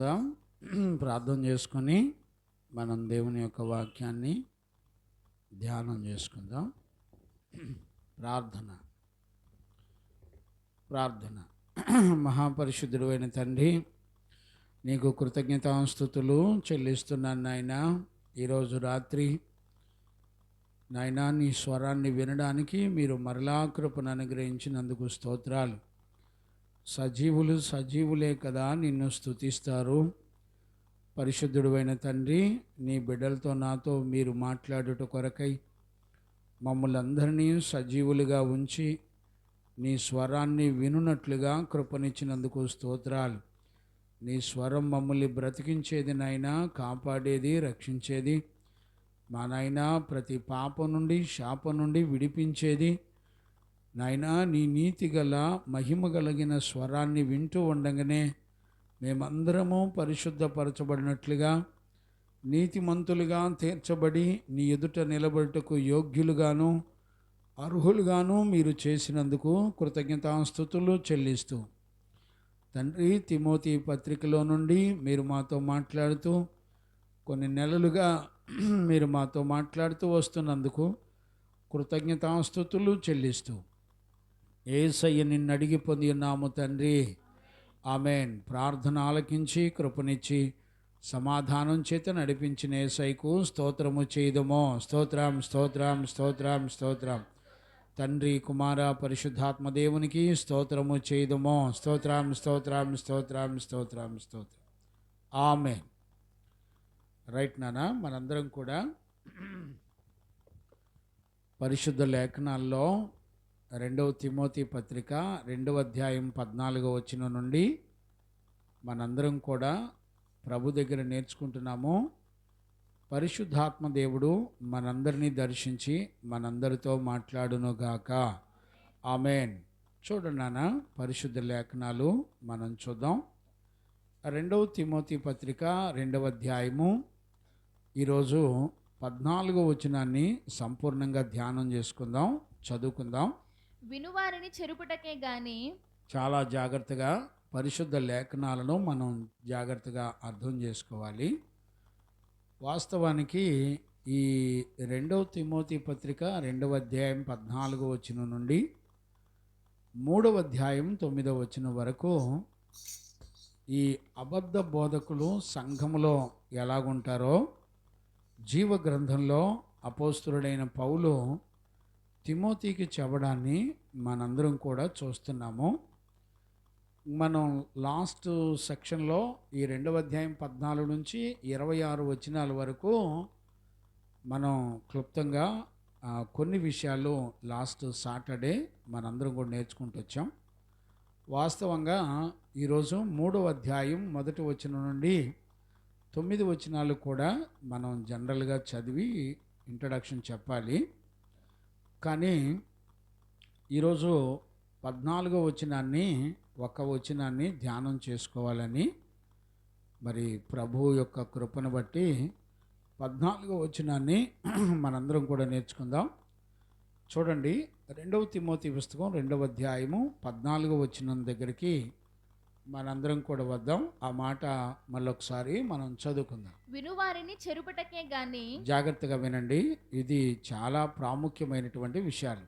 ప్రార్థన చేసుకొని మనం దేవుని యొక్క వాక్యాన్ని ధ్యానం చేసుకుందాం. ప్రార్థన ప్రార్థన మహాపరిశుద్ధుడు అయిన తండ్రి, నీకు కృతజ్ఞతాస్తుతులు చెల్లిస్తున్నాను నాయన. ఈరోజు రాత్రి నాయన నీ స్వరాన్ని వినడానికి మీరు మరలా కృపను అనుగ్రహించినందుకు స్తోత్రాలు. సజీవులు సజీవులే కదా నిన్ను స్తుతిస్తారు. పరిశుద్ధుడు అయిన తండ్రి, నీ బిడ్డలతో నాతో మీరు మాట్లాడుట కొరకై మమ్మల్ని అందరినీ సజీవులుగా ఉంచి నీ స్వరాన్ని వినున్నట్లుగా కృపనిచ్చినందుకు స్తోత్రాలు. నీ స్వరం మమ్మల్ని బ్రతికించేది నాయనా, కాపాడేది, రక్షించేది మా నాయనా, ప్రతి పాపం నుండి శాపం నుండి విడిపించేది నాయనా. నీ నీతి గల మహిమ కలిగిన స్వరాన్ని వింటూ ఉండగానే మేమందరము పరిశుద్ధపరచబడినట్లుగా నీతిమంతులుగా తీర్చబడి నీ ఎదుట నిలబడుటకు యోగ్యులుగాను అర్హులుగాను మీరు చేసినందుకు కృతజ్ఞతాస్తుతులు చెల్లిస్తూ తండ్రి, తిమోతి పత్రికలో నుండి మీరు మాతో మాట్లాడుతూ కొన్ని నెలలుగా మీరు మాతో మాట్లాడుతూ వస్తున్నందుకు కృతజ్ఞతాస్తుతులు చెల్లిస్తూ యేసయ్య నిన్ను అడిగి పొంది ఉన్నాము తండ్రి, ఆమెన్. ప్రార్థన ఆలకించి కృపనిచ్చి సమాధానం చేత నడిపించిన యేసయ్యకు స్తోత్రము చేయదమో. స్తోత్రం స్తోత్రం స్తోత్రం స్తోత్రం. తండ్రి, కుమార, పరిశుద్ధాత్మ దేవునికి స్తోత్రము చేయదమో. స్తోత్రం స్తోత్రం స్తోత్రం స్తోత్రం స్తోత్రం. ఆమెన్. రైట్ నానా, మనందరం కూడా పరిశుద్ధ లేఖనాల్లో 2వ తిమోతి పత్రిక 2వ అధ్యాయం 14వ వచనం నుండి మనందరం కూడా ప్రభు దగ్గర నేర్చుకుంటున్నాము. పరిశుద్ధాత్మ దేవుడు మనందరినీ దర్శించి మనందరితో మాట్లాడునుగాక. ఆమెన్. చూడండి నాన్న, పరిశుద్ధ లేఖనాలు మనం చూద్దాం. 2వ తిమోతి పత్రిక 2వ అధ్యాయము ఈరోజు 14వ వచనాన్ని సంపూర్ణంగా ధ్యానం చేసుకుందాం, చదువుకుందాం. వినువారిని చెరుపుటకే గాని, చాలా జాగ్రత్తగా పరిశుద్ధ లేఖనాలను మనం జాగ్రత్తగా అర్థం చేసుకోవాలి. వాస్తవానికి ఈ 2వ తిమోతి పత్రిక 2వ అధ్యాయం 14వ వచనం నుండి 3వ అధ్యాయం 9వ వచనం వరకు ఈ అబద్ధ బోధకులు సంఘములో ఎలాగుంటారో జీవ గ్రంథంలో అపోస్తులుడైన పౌలు తిమోతికి చెప్పడాన్ని మనందరం కూడా చూస్తున్నాము. మనం లాస్ట్ సెక్షన్లో ఈ 2వ అధ్యాయం 14 నుంచి 26 వచనాల వరకు మనం క్లుప్తంగా కొన్ని విషయాలు లాస్ట్ సాటర్డే మనందరం కూడా నేర్చుకుంటూ వచ్చాం. వాస్తవంగా ఈరోజు 3వ అధ్యాయం 1వ వచనం నుండి 9 వచనాలు కూడా మనం జనరల్గా చదివి ఇంట్రడక్షన్ చెప్పాలి. కానీ ఈరోజు 14వ వచనాన్ని, ఒక వచనాన్ని ధ్యానం చేసుకోవాలని మరి ప్రభు యొక్క కృపను బట్టి 14వ వచనాన్ని మనందరం కూడా నేర్చుకుందాం. చూడండి, 2వ తిమోతి పుస్తకం 2వ అధ్యాయము 14వ వచనం దగ్గరికి మనందరం కూడా వద్దాం. ఆ మాట మళ్ళొకసారి మనం చదువుకుందాం. వినువారిని చెరుపుటకే గాని, జాగ్రత్తగా వినండి, ఇది చాలా ప్రాముఖ్యమైనటువంటి విషయాలు.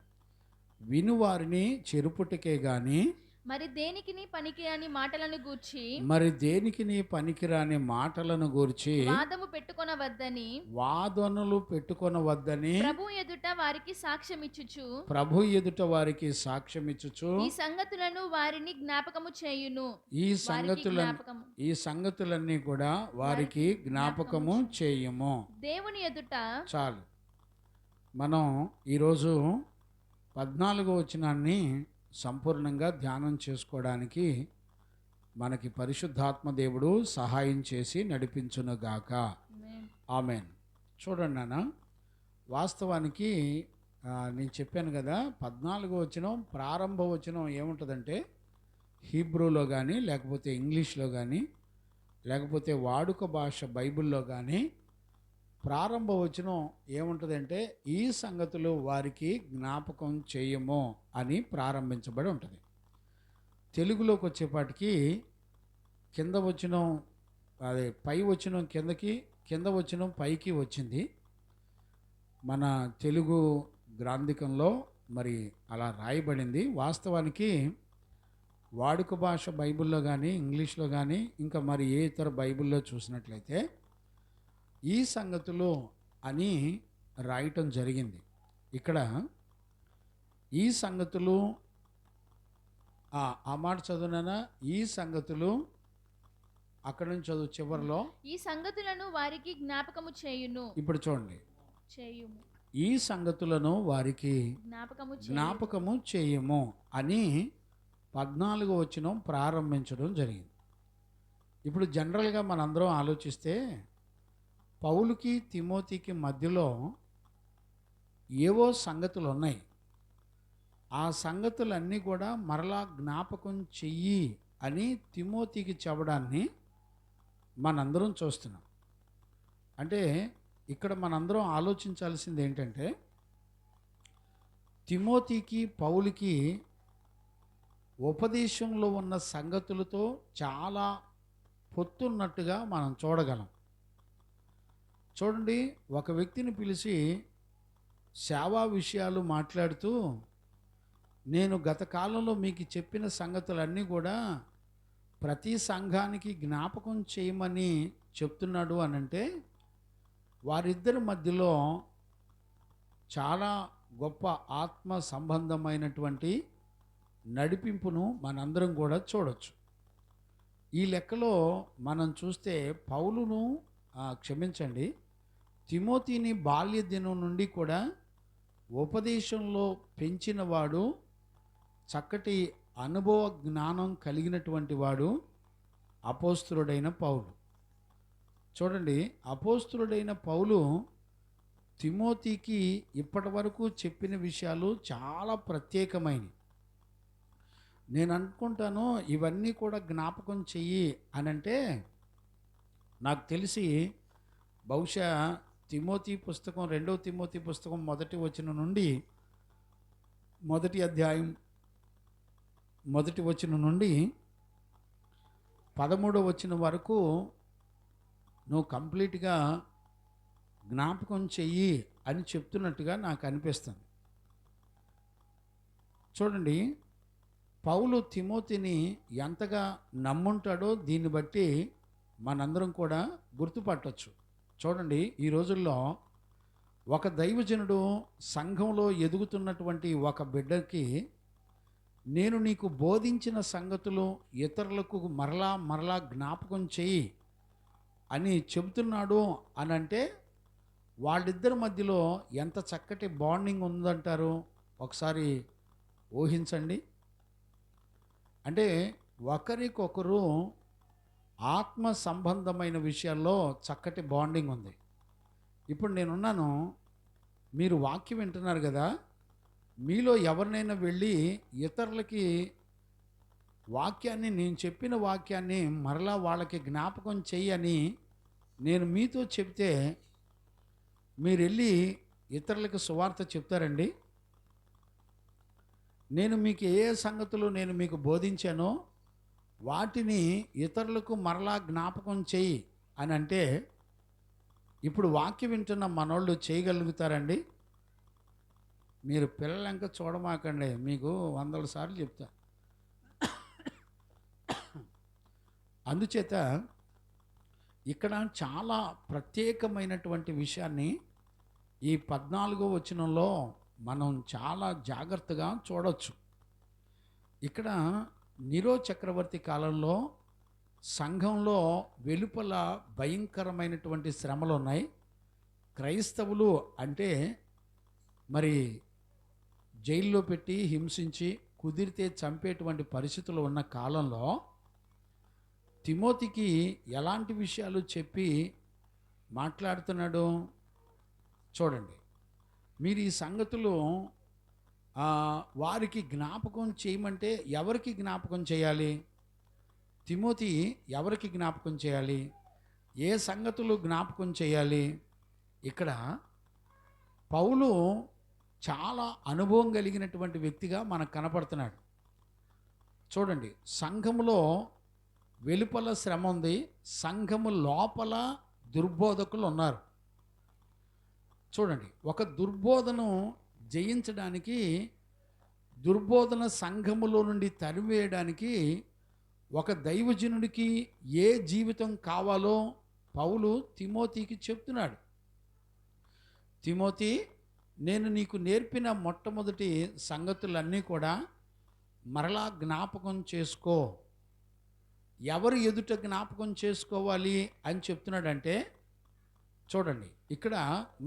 వినువారిని చెరుపుటకే గాని మరి దేనికిని పనికిరాని మాటలను గూర్చి వాదము పెట్టుకొనవద్దని, వాదనలు పెట్టుకొనవద్దని ప్రభు ఎదుట వారికి సాక్ష్యమిచ్చుచు ఈ సంగతులను వారిని జ్ఞాపకము చేయును. ఈ సంగతులన్నీ కూడా వారికి జ్ఞాపకము చేయము. దేవుని ఎదుట. చాలు. మనం ఈరోజు 14వ వచనాన్ని సంపూర్ణంగా ధ్యానం చేసుకోవడానికి మనకి పరిశుద్ధాత్మ దేవుడు సహాయం చేసి నడిపించునుగాక. ఆమెన్. చూడండి నాన్న, వాస్తవానికి నేను చెప్పాను కదా, 14వ వచనం ప్రారంభ వచనం ఏముంటుందంటే హీబ్రూలో కానీ లేకపోతే ఇంగ్లీష్లో కానీ లేకపోతే వాడుక భాష బైబిల్లో కానీ ప్రారంభ వచనం ఏముంటుందంటే ఈ సంగతులు వారికి జ్ఞాపకం చేయము అని ప్రారంభించబడి ఉంటుంది. తెలుగులోకి వచ్చేపాటికి కింద వచనం అదే పై వచనం కిందకి, కింద వచనం పైకి వచ్చింది. మన తెలుగు గ్రాంథికంలో మరి అలా రాయబడింది. వాస్తవానికి వాడుక భాష బైబిల్లో కానీ, ఇంగ్లీష్లో కానీ, ఇంకా మరి ఏ ఇతర బైబిల్లో చూసినట్లయితే ఈ సంగతులు అని రాయటం జరిగింది. ఇక్కడ ఈ సంగతులు ఆ మాట చదువునా, ఈ సంగతులు అక్కడ నుంచి చదువు చివరిలో. ఈ సంగతులను వారికి జ్ఞాపకము చేయును. ఇప్పుడు చూడండి, చేయుము. ఈ సంగతులను వారికి జ్ఞాపకము చేయము అని 14వ వచనం ప్రారంభించడం జరిగింది. ఇప్పుడు జనరల్గా మనందరం ఆలోచిస్తే పౌలుకి తిమోతికి మధ్యలో ఏవో సంగతులు ఉన్నాయి. ఆ సంగతులన్నీ కూడా మరలా జ్ఞాపకం చెయ్యి అని తిమోతికి చెప్పడాన్ని మనందరం చూస్తున్నాం. అంటే ఇక్కడ మనందరం ఆలోచించాల్సింది ఏంటంటే, తిమోతికి పౌలుకి ఉపదేశంలో ఉన్న సంగతులతో చాలా పొత్తున్నట్టుగా మనం చూడగలం. చూడండి, ఒక వ్యక్తిని పిలిచి సేవా విషయాలు మాట్లాడుతూ, నేను గత కాలంలో మీకు చెప్పిన సంగతులన్నీ కూడా ప్రతి సంఘానికి జ్ఞాపకం చేయమని చెప్తున్నాడు అని అంటే, వారిద్దరి మధ్యలో చాలా గొప్ప ఆత్మ సంబంధమైనటువంటి నడిపింపును మనందరం కూడా చూడొచ్చు. ఈ లెక్కలో మనం చూస్తే పౌలును క్షమించండి, తిమోతిని బాల్య దినం నుండి కూడా ఉపదేశంలో పెంచినవాడు, చక్కటి అనుభవ జ్ఞానం కలిగినటువంటి వాడు అపోస్తలుడైన పౌలు. చూడండి, అపోస్తలుడైన పౌలు తిమోతికి ఇప్పటి వరకు చెప్పిన విషయాలు చాలా ప్రత్యేకమైనవి. నేను అనుకుంటాను ఇవన్నీ కూడా జ్ఞాపకం చెయ్యి అని అంటే, నాకు తెలిసి బహుశా తిమోతి పుస్తకం 2వ తిమోతి పుస్తకం 1వ వచనం నుండి 1వ అధ్యాయం 1వ వచనం నుండి 13వ వచనం వరకు నువ్వు కంప్లీట్గా జ్ఞాపకం చెయ్యి అని చెప్తున్నట్టుగా నాకు అనిపిస్తుంది. చూడండి, పౌలు తిమోతిని ఎంతగా నమ్ముంటాడో దీన్ని బట్టి మనందరం కూడా గుర్తుపట్టవచ్చు. చూడండి, ఈ రోజుల్లో ఒక దైవజనుడు సంఘంలో ఎదుగుతున్నటువంటి ఒక బిడ్డకి, నేను నీకు బోధించిన సంగతులు ఇతరులకు మరలా మరలా జ్ఞాపకం చెయ్యి అని చెబుతున్నాడు అని అంటే, వాళ్ళిద్దరి మధ్యలో ఎంత చక్కటి బాండింగ్ ఉందంటారు ఒకసారి ఊహించండి. అంటే ఒకరికొకరు ఆత్మ సంబంధమైన విషయాల్లో చక్కటి బాండింగ్ ఉంది. ఇప్పుడు నేనున్నాను, మీరు వాక్యం వింటున్నారు కదా, మీలో ఎవరినైనా వెళ్ళి ఇతరులకి వాక్యాన్ని, నేను చెప్పిన వాక్యాన్ని మరలా వాళ్ళకి జ్ఞాపకం చెయ్యని నేను మీతో చెప్తే మీరు వెళ్ళి ఇతరులకు సువార్త చెప్తారండి? నేను మీకు ఏ సంగతులు నేను మీకు బోధించానో వాటిని ఇతరులకు మరలా జ్ఞాపకం చెయ్యి అని అంటే, ఇప్పుడు వాక్యం వింటున్న మనోళ్ళు చేయగలుగుతారండి? మీరు పిల్లలంక చూడమాకండి, మీకు 100 సార్లు చెప్తా. అందుచేత ఇక్కడ చాలా ప్రత్యేకమైనటువంటి విషయాన్ని ఈ 14వ వచనంలో మనం చాలా జాగ్రత్తగా చూడవచ్చు. ఇక్కడ నీరో చక్రవర్తి కాలంలో సంఘంలో వెలుపల భయంకరమైనటువంటి శ్రమలు ఉన్నాయి. క్రైస్తవులు అంటే మరి జైల్లో పెట్టి హింసించి కుదిరితే చంపేటువంటి పరిస్థితులు ఉన్న కాలంలో తిమోతికి ఎలాంటి విషయాలు చెప్పి మాట్లాడుతున్నాడు చూడండి. మీరు ఈ సంగతులు వారికి జ్ఞాపకం చేయమంటే ఎవరికి జ్ఞాపకం చేయాలి? తిమోతి ఎవరికి జ్ఞాపకం చేయాలి? ఏ సంగతులు జ్ఞాపకం చేయాలి? ఇక్కడ పౌలు చాలా అనుభవం కలిగినటువంటి వ్యక్తిగా మనకు కనపడుతున్నాడు. చూడండి, సంఘంలో వెలుపల శ్రమ ఉంది, సంఘము లోపల దుర్బోధకులు ఉన్నారు. చూడండి, ఒక దుర్బోధను జయించడానికి, దుర్బోధన సంఘములో నుండి తరివేయడానికి ఒక దైవజనుడికి ఏ జీవితం కావాలో పౌలు తిమోతికి చెప్తున్నాడు. తిమోతి, నేను నీకు నేర్పిన మొట్టమొదటి సంగతులన్నీ కూడా మరలా జ్ఞాపకం చేసుకో. ఎవరు ఎదుట జ్ఞాపకం చేసుకోవాలి అని చెప్తున్నాడంటే, చూడండి ఇక్కడ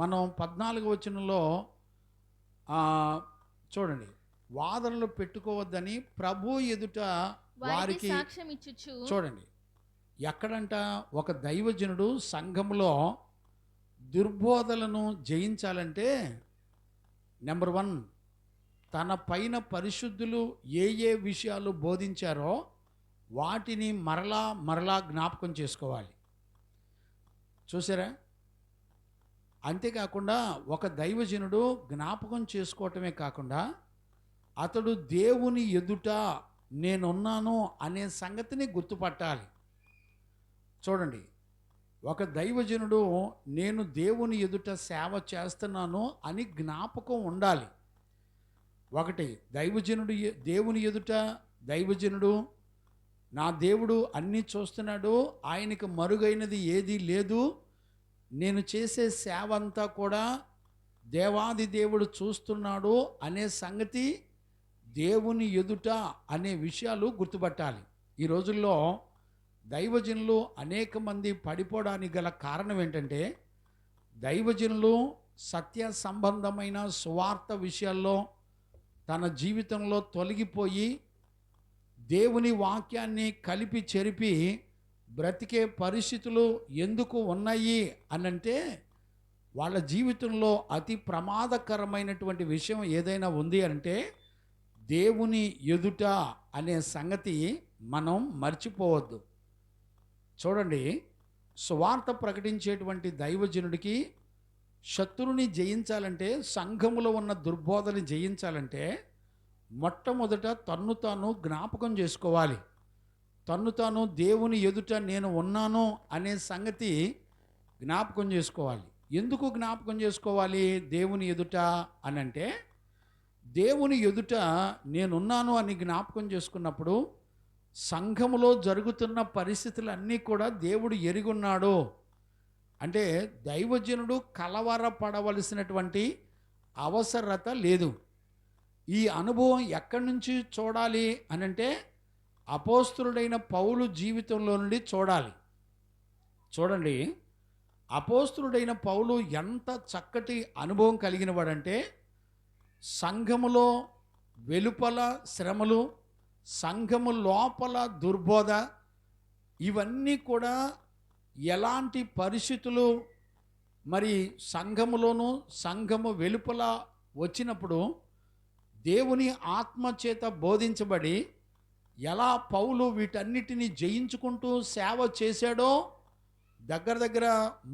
మనం 14వ వచనంలో చూడండి, వాదనలు పెట్టుకోవద్దని ప్రభు ఎదుట వారికి సాక్ష్యం ఇచ్చుచు. చూడండి, ఎక్కడంట ఒక దైవజనుడు సంఘములో దుర్బోధలను జయించాలంటే నెంబర్ 1, తన పైన పరిశుద్ధులు ఏ విషయాలు బోధించారో వాటిని మరలా మరలా జ్ఞాపకం చేసుకోవాలి. చూసారా? అంతేకాకుండా ఒక దైవజనుడు జ్ఞాపకం చేసుకోవటమే కాకుండా అతడు దేవుని ఎదుట నేనున్నాను అనే సంగతిని గుర్తుపట్టాలి. చూడండి, ఒక దైవజనుడు నేను దేవుని ఎదుట సేవ చేస్తున్నాను అని జ్ఞాపకం ఉండాలి. ఒకటి, దైవజనుడు దేవుని ఎదుట దైవజనుడు నా దేవుడు అన్నీ చూస్తున్నాడు, ఆయనకు మరుగైనది ఏదీ లేదు, నేను చేసే సేవ అంతా కూడా దేవాది దేవుడు చూస్తున్నాడు అనే సంగతి దేవుని ఎదుట అనే విషయాలు గుర్తుపట్టాలి. ఈ రోజుల్లో దైవజనులు అనేక మంది పడిపోవడానికి గల కారణం ఏంటంటే, దైవజనులు సత్య సంబంధమైన సువార్త విషయాల్లో తన జీవితంలో తొలగిపోయి దేవుని వాక్యాన్ని కలిపి చెరిపి బ్రతికే పరిస్థితులు ఎందుకు ఉన్నాయి అనంటే, వాళ్ళ జీవితంలో అతి ప్రమాదకరమైనటువంటి విషయం ఏదైనా ఉంది అంటే దేవుని ఎదుట అనే సంగతి మనం మర్చిపోవద్దు. చూడండి, సువార్త ప్రకటించేటువంటి దైవజనుడికి శత్రువుని జయించాలంటే, సంఘములో ఉన్న దుర్బోధని జయించాలంటే మొట్టమొదట తన్ను తాను జ్ఞాపకం చేసుకోవాలి. తన్ను తాను దేవుని ఎదుట నేను ఉన్నాను అనే సంగతి జ్ఞాపకం చేసుకోవాలి. ఎందుకు జ్ఞాపకం చేసుకోవాలి దేవుని ఎదుట అనంటే, దేవుని ఎదుట నేనున్నాను అని జ్ఞాపకం చేసుకున్నప్పుడు సంఘములో జరుగుతున్న పరిస్థితులన్నీ కూడా దేవుడు ఎరుగున్నాడు. అంటే దైవజనుడు కలవరపడవలసినటువంటి అవసరత లేదు. ఈ అనుభవం ఎక్కడి నుంచి చూడాలి అనంటే అపోస్తలుడైన పౌలు జీవితంలో నుండి చూడాలి. చూడండి, అపోస్తలుడైన పౌలు ఎంత చక్కటి అనుభవం కలిగిన వాడంటే, సంఘములో వెలుపల శ్రమలు, సంఘము లోపల దుర్బోధ, ఇవన్నీ కూడా ఎలాంటి పరిస్థితులు మరి సంఘములోను సంఘము వెలుపల వచ్చినప్పుడు దేవుని ఆత్మచేత బోధించబడి ఎలా పౌలు వీటన్నిటిని జయించుకుంటూ సేవ చేశాడో, దగ్గర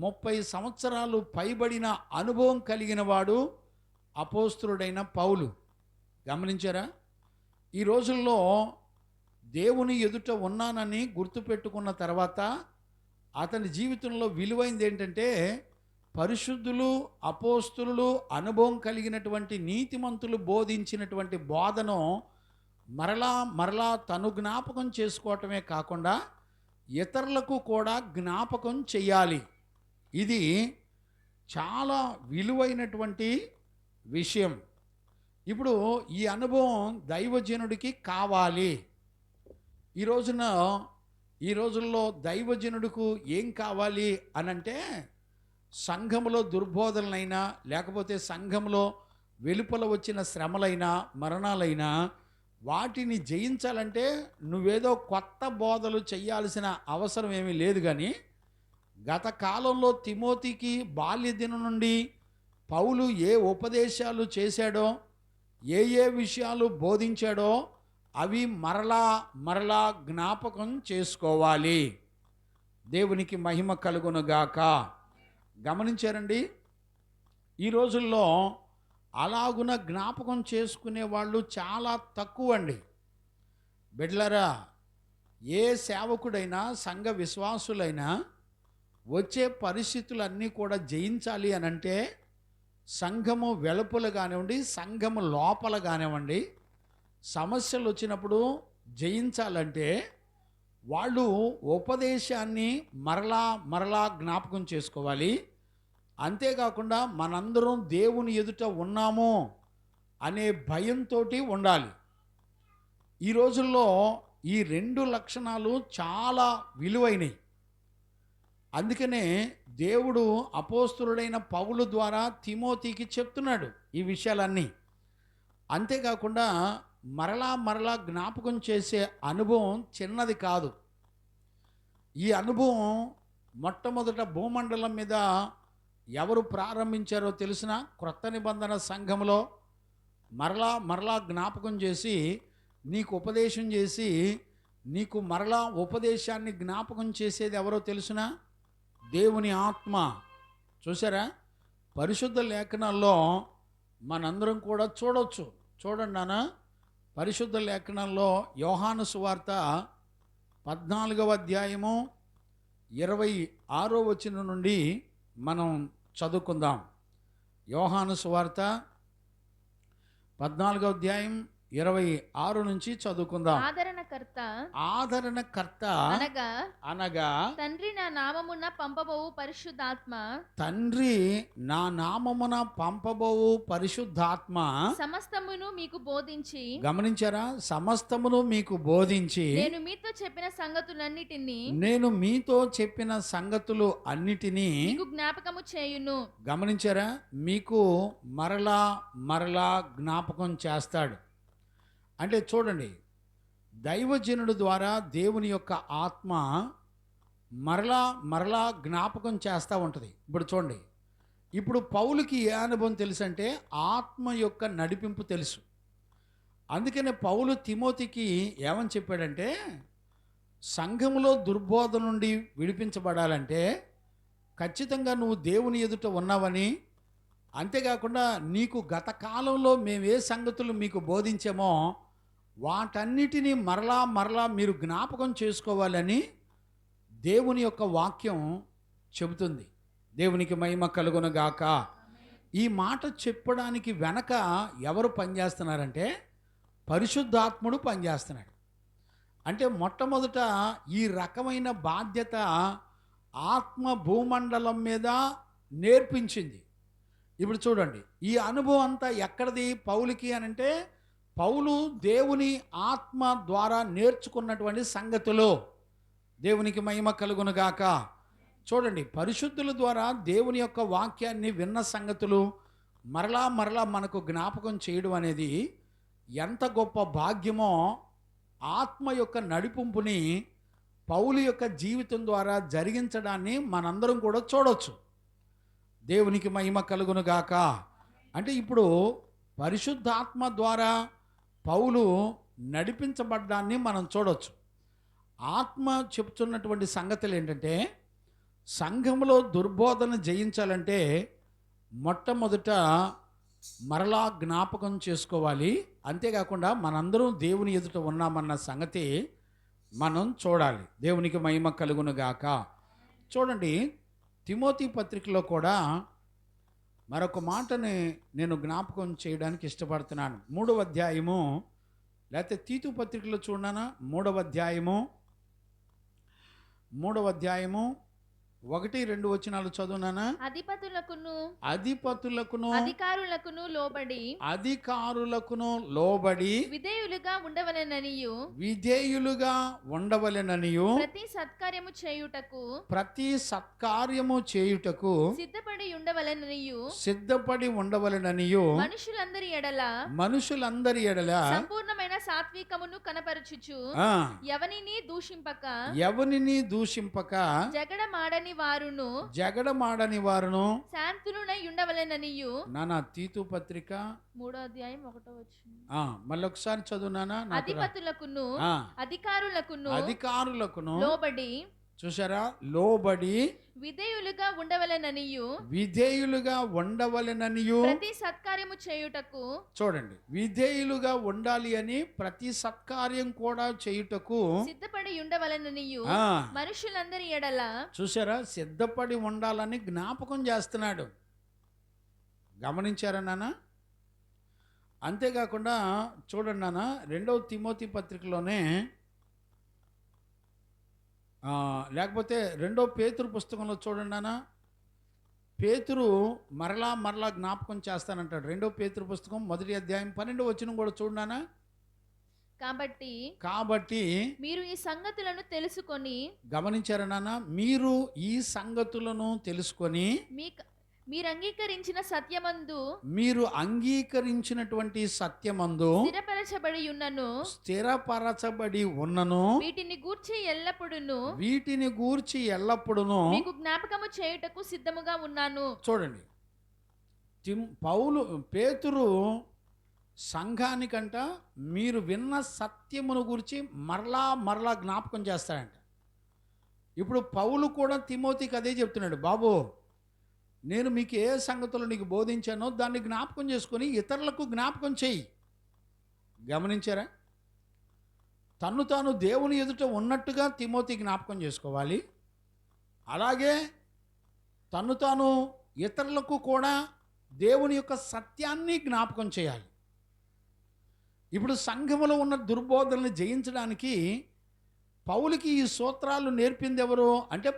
30 సంవత్సరాలు పైబడిన అనుభవం కలిగిన వాడు అపోస్తలుడైన పౌలు. గమనించారా? ఈ రోజుల్లో దేవుని ఎదుట ఉన్నానని గుర్తుపెట్టుకున్న తర్వాత అతని జీవితంలో విలువైంది ఏంటంటే, పరిశుద్ధులు అపోస్తలులు అనుభవం కలిగినటువంటి నీతిమంతులు బోధించినటువంటి బోధను మరలా తను జ్ఞాపకం చేసుకోవటమే కాకుండా ఇతరులకు కూడా జ్ఞాపకం చెయ్యాలి. ఇది చాలా విలువైనటువంటి విషయం. ఇప్పుడు ఈ అనుభవం దైవజనుడికి కావాలి. ఈ రోజుల్లో దైవజనుడికి ఏం కావాలి అనంటే, సంఘములో దుర్బోధనలైనా లేకపోతే సంఘంలో వెలుపల వచ్చిన శ్రమలైనా మరణాలైనా వాటిని జయించాలంటే నువ్వేదో కొత్త బోధలు చేయాల్సిన అవసరం ఏమీ లేదు. కానీ గత కాలంలో తిమోతికి బాల్యదినం నుండి పౌలు ఏ ఉపదేశాలు చేశాడో, ఏ విషయాలు బోధించాడో అవి మరలా జ్ఞాపకం చేసుకోవాలి. దేవునికి మహిమ కలుగునుగాక. గమనించారండి? ఈ రోజుల్లో అలాగున జ్ఞాపకం చేసుకునే వాళ్ళు చాలా తక్కువ అండి. బిడ్డలారా, ఏ సేవకుడైనా సంఘ విశ్వాసులైనా వచ్చే పరిస్థితులన్నీ కూడా జయించాలి అని అంటే సంఘము వెలుపల కానివ్వండి, సంఘము లోపల కానివ్వండి, సమస్యలు వచ్చినప్పుడు జయించాలంటే వాళ్ళు ఉపదేశాన్ని మరలా మరలా జ్ఞాపకం చేసుకోవాలి. అంతేకాకుండా మనందరం దేవుని ఎదుట ఉన్నాము అనే భయంతో ఉండాలి. ఈ రోజుల్లో ఈ రెండు లక్షణాలు చాలా విలువైనవి. అందుకనే దేవుడు అపోస్తలుడైన పౌలు ద్వారా తిమోతికి చెప్తున్నాడు ఈ విషయాలన్నీ. అంతేకాకుండా మరలా మరలా జ్ఞాపకం చేసే అనుభవం చిన్నది కాదు. ఈ అనుభవం మొట్టమొదట భూమండలం మీద ఎవరు ప్రారంభించారో తెలిసిన క్రొత్త నిబంధన సంఘంలో మరలా మరలా జ్ఞాపకం చేసి నీకు ఉపదేశం చేసి నీకు మరలా ఉపదేశాన్ని జ్ఞాపకం చేసేది ఎవరో తెలుసిన దేవుని ఆత్మ. చూసారా, పరిశుద్ధ లేఖనాల్లో మనందరం కూడా చూడొచ్చు. చూడండి నాన్న, పరిశుద్ధ లేఖనాల్లో యోహాను సువార్త 14వ అధ్యాయము 26వ వచనం నుండి మనం చదువుకుందాం. యోహాను సువార్త 14వ అధ్యాయం 26 నుంచి చదువుకుందాం. ఆదరణకర్త అనగా తండ్రి నా నామమున పంపబోవు పరిశుద్ధాత్మ, తండ్రి నా నామమున పంపబోవు పరిశుద్ధాత్మ సమస్తమును మీకు బోధించి, గమనించారా, సమస్తమును మీకు బోధించి నేను మీతో చెప్పిన సంగతులు అన్నిటినీ మీకు జ్ఞాపకము చేయును. గమనించారా, మీకు మరలా మరలా జ్ఞాపకం చేస్తాడు. అంటే చూడండి, దైవజనుడు ద్వారా దేవుని యొక్క ఆత్మ మరలా మరలా జ్ఞాపకం చేస్తూ ఉంటుంది. ఇప్పుడు చూడండి, ఇప్పుడు పౌలుకి ఏ అనుభవం తెలుసు అంటే ఆత్మ యొక్క నడిపింపు తెలుసు. అందుకనే పౌలు తిమోతికి ఏమని చెప్పాడంటే, సంఘములో దుర్బోధ నుండి విడిపించబడాలంటే ఖచ్చితంగా నువ్వు దేవుని ఎదుట ఉన్నావని, అంతేకాకుండా నీకు గత కాలంలో మేము ఏ సంగతులు మీకు బోధించామో వాటన్నిటినీ మరలా మరలా మీరు జ్ఞాపకం చేసుకోవాలని దేవుని యొక్క వాక్యం చెబుతుంది. దేవునికి మహిమ కలుగునుగాక. ఈ మాట చెప్పడానికి వెనక ఎవరు పనిచేస్తున్నారంటే పరిశుద్ధాత్ముడు పనిచేస్తున్నాడు. అంటే మొట్టమొదట ఈ రకమైన బాధ్యత ఆత్మ భూమండలం మీద నేర్పించింది. ఇప్పుడు చూడండి, ఈ అనుభవం అంతా ఎక్కడిది పౌలుకి అని అంటే పౌలు దేవుని ఆత్మ ద్వారా నేర్చుకున్నటువంటి సంగతులు. దేవునికి మహిమ కలుగునుగాక. చూడండి, పరిశుద్ధుల ద్వారా దేవుని యొక్క వాక్యాన్ని విన్న సంగతులు మరలా మరలా మనకు జ్ఞాపకం చేయడం అనేది ఎంత గొప్ప భాగ్యమో. ఆత్మ యొక్క నడిపింపుని పౌలు యొక్క జీవితం ద్వారా జరిగించడాన్ని మనందరం కూడా చూడవచ్చు. దేవునికి మహిమ కలుగునుగాక. అంటే ఇప్పుడు పరిశుద్ధాత్మ ద్వారా పౌలు నడిపించబడ్డాన్ని మనం చూడవచ్చు. ఆత్మ చెప్తున్నటువంటి సంగతులు ఏంటంటే, సంఘంలో దుర్బోధన జయించాలంటే మొట్టమొదట మరలా జ్ఞాపకం చేసుకోవాలి. అంతేకాకుండా మనందరం దేవుని ఎదుట ఉన్నామన్న సంగతి మనం చూడాలి. దేవునికి మహిమ కలుగునుగాక. చూడండి, తిమోతి పత్రికలో కూడా మరొక మాటని నేను జ్ఞాపకం చేయడానికి ఇష్టపడుతున్నాను. 3వ అధ్యాయము, లేకపోతే తీతు పత్రికలో చూడనా, 3వ అధ్యాయము 1-2 వచనాలు చదువునానా. అధిపతులకును అధికారులకును లోబడి విధేయులుగా ఉండవలెననియు ప్రతి సత్కార్యము చేయుటకు సిద్ధపడి ఉండవలెననియు మనుషులందరి ఎడల సంపూర్ణమైన సాత్వికమును కనపరచుచు ఎవనిని దూషింపక జగడమాడని వారును శాంతులునై ఉండవలెననియు. నానా తీతు పత్రిక 3వ అధ్యాయం 1వ వచనం. మళ్ళొకసారి చదువునానా. అధిపతులకును అధికారులకును లోబడి. చూసారా, లోబడి విధేయులుగా ఉండవలెననియు విధేయులుగా ఉండవలెననియు. ప్రతి సత్కార్యము చేయుటకు చూడండి, విధేయులుగా ఉండాలి అని ప్రతి సత్కార్యం కూడా చేయుటకు సిద్ధపడి ఉండవలెననియు ఆ, మనుషులందరి ఎడల చూసారా, సిద్ధపడి ఉండాలని జ్ఞాపకం చేస్తున్నాడు. గమనించారా నాన్న? అంతేకాకుండా చూడండి నాన్న, 2వ తిమోతి పత్రికలోనే లేకపోతే 2వ పేతురు పుస్తకంలో చూడండి నాన్న, పేతురు మరలా జ్ఞాపకం చేస్తానంటాడు. 2వ పేతురు పుస్తకం 1వ అధ్యాయం 12వ వచనం కూడా చూడనా. కాబట్టి మీరు ఈ సంగతులను తెలుసుకొని, గమనించారా నాన్న, మీరు ఈ సంగతులను తెలుసుకొని మీరు అంగీకరించిన సత్యమందు మీరు అంగీకరించినటువంటి సత్యమందు స్థిరపరచబడి ఉన్నను వీటిని గూర్చి ఎల్లప్పుడును మీకు జ్ఞాపకము చేయుటకు సిద్ధముగా ఉన్నాను. చూడండి, పేతురు సంఘానికంట మీరు విన్న సత్యమును గురించి మరలా జ్ఞాపకం చేస్తాడంట. ఇప్పుడు పౌలు కూడా తిమోతికి అదే చెప్తున్నాడు, బాబు నేను మీకు ఏ సంగతులు నీకు బోధించానో దాన్ని జ్ఞాపకం చేసుకొని ఇతరులకు జ్ఞాపకం చేయి. గమనించారా, తన్ను తాను దేవుని ఎదుట ఉన్నట్టుగా తిమోతి జ్ఞాపకం చేసుకోవాలి. అలాగే తన్ను తాను ఇతరులకు కూడా దేవుని యొక్క సత్యాన్ని జ్ఞాపకం చేయాలి. ఇప్పుడు సంఘములో ఉన్న దుర్బోధనలు జయించడానికి పౌలుకి ఈ సూత్రాలు నేర్పింది ఎవరు అంటే